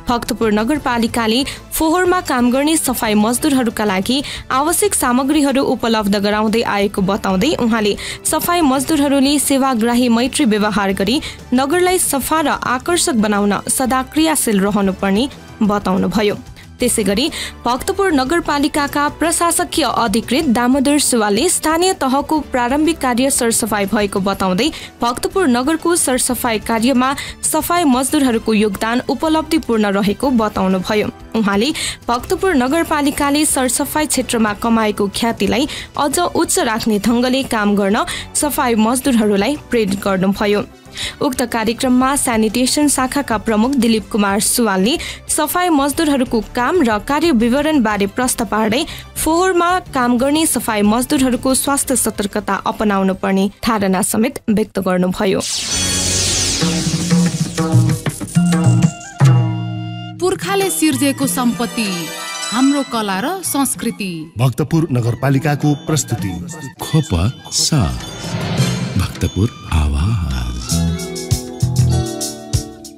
भक्तपुर नगरपालिकाले फोहोरमा काम गर्ने सफाई मजदुरहरूका लागि आवश्यक सामग्रीहरू उपलब्ध गराउँदै आएको बताउँदै उहाँले सफाई मजदुरहरूले सेवाग्राही मैत्री व्यवहार गरी नगरलाई सफा र आकर्षक बनाउन सदा क्रियाशील रहनुपर्ने बताउनुभयो। त्यसैगरी भक्तपुर नगरपालिकाका प्रशासकीय अधिकृत दामोदर सुवालले स्थानीय तहको प्रारम्भिक कार्य सरसफाई भएको बताउँदै भक्तपुर नगरको सरसफाई कार्यमा सफाई मजदुरहरूको योगदान उपलब्धिपूर्ण रहेको बताउनुभयो। उहाँले भक्तपुर नगरपालिकाले सरसफाई क्षेत्रमा कमाएको ख्यातिलाई अझ उच्च राख्ने ढङ्गले काम गर्न सफाई मजदुरहरूलाई प्रेरित गर्नुभयो। उक्त कार्यक्रममा स्यानिटेसन शाखाका प्रमुख दिलीप कुमार सुवालले सफाई मजदुरहरूको काम र कार्य विवरण बारे प्रश्न पार्दै फोहोरमा काम गर्ने सफाई मजदुरहरूको स्वास्थ्य सतर्कता अपनाउनु पर्ने धारणा समेत व्यक्त गर्नुभयो। पुर्खाले सिर्जेको सम्पत्ति हाम्रो कला र संस्कृति भक्तपुर नगरपालिकाको प्रस्तुति खोप साथ भक्तपुर आवाज।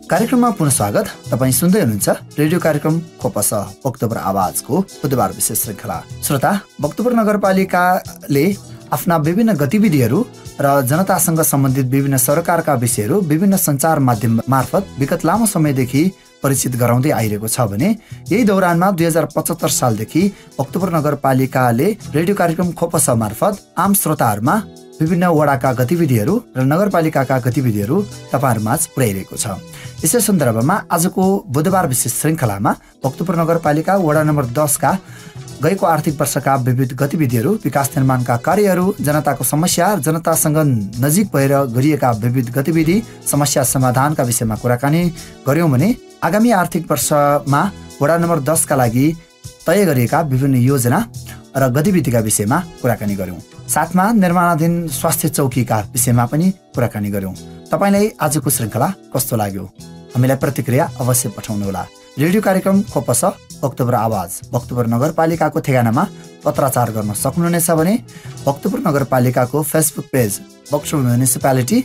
कार्यक्रममा पुनः स्वागत। तपाईँ सुन्दै हुनुहुन्छ रेडियो कार्यक्रम खोपस भक्तपुर आवाजको बुधबार विशेष श्रृङ्खला। श्रोता, भक्तपुर नगरपालिकाले आफ्ना विभिन्न गतिविधिहरू र जनतासँग सम्बन्धित विभिन्न सरकारका विषयहरू विभिन्न सञ्चार माध्यम मार्फत विगत लामो समयदेखि परिचित गराउँदै आइरहेको छ भने यही दौरानमा 2075 सालदेखि भक्तपुर नगरपालिकाले रेडियो कार्यक्रम खोपस मार्फत आम श्रोताहरूमा विभिन्न वडाका गतिविधिहरू र नगरपालिकाका गतिविधिहरू तपाईँहरूमाझ पुर्याइरहेको छ। यसै सन्दर्भमा आजको बुधबार विशेष श्रृङ्खलामा भक्तपुर नगरपालिका वडा नम्बर 10 का गएको आर्थिक वर्षका विविध गतिविधिहरू, विकास निर्माणका कार्यहरू, जनताको समस्या, जनतासँग नजिक भएर गरिएका विविध गतिविधि, समस्या समाधानका विषयमा कुराकानी गर्यौं भने आगामी आर्थिक वर्षमा वडा नम्बर 10 का लागि तय गरिएका विभिन्न योजना र गतिविधिका विषयमा कुराकानी गर्यौं। साथमा निर्माणाधीन स्वास्थ्य चौकीका विषयमा पनि कुराकानी गर्यौं। तपाईलाई आजको श्रृङ्खला कस्तो लाग्यो? हामीलाई प्रतिक्रिया अवश्य पठाउनुहोला। रेडियो कार्यक्रम खोपस भक्तपुर आवाज भक्तपुर नगरपालिकाको ठेगानामा पत्राचार गर्न सक्नुहुनेछ भने भक्तपुर नगरपालिकाको फेसबुक पेज भक्तपुर म्युनिसिपालिटी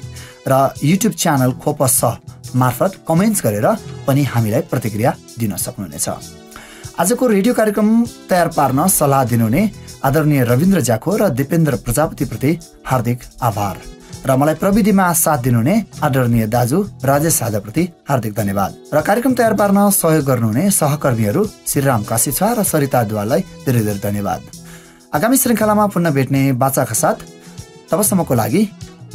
र युट्युब च्यानल खोपस मार्फत कमेन्ट्स गरेर पनि हामीलाई प्रतिक्रिया दिन सक्नुहुनेछ। आजको रेडियो कार्यक्रम तयार पार्न सल्लाह दिनुहुने आदरणीय रविन्द्र ज्याखो र दिपेन्द्र प्रजापतिप्रति हार्दिक आभार र मलाई प्रविधिमा साथ दिनुहुने आदरणीय दाजु राजेश साझाप्रति हार्दिक धन्यवाद र कार्यक्रम तयार पार्न सहयोग गर्नुहुने सहकर्मीहरू श्रीराम काशीछा र सरिता दुवाललाई धेरै धेरै धन्यवाद। आगामी श्रृङ्खलामा पुनः भेट्ने बाचाका साथ तबसम्मको लागि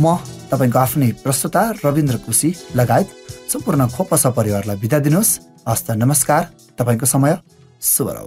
म तपाईँको आफ्नै प्रस्तुता रविन्द्र कुशी लगायत सम्पूर्ण खोपस परिवारलाई बिदा दिनुहोस्। हस्त नमस्कार। तपाईँको समय शुभ रहोस्।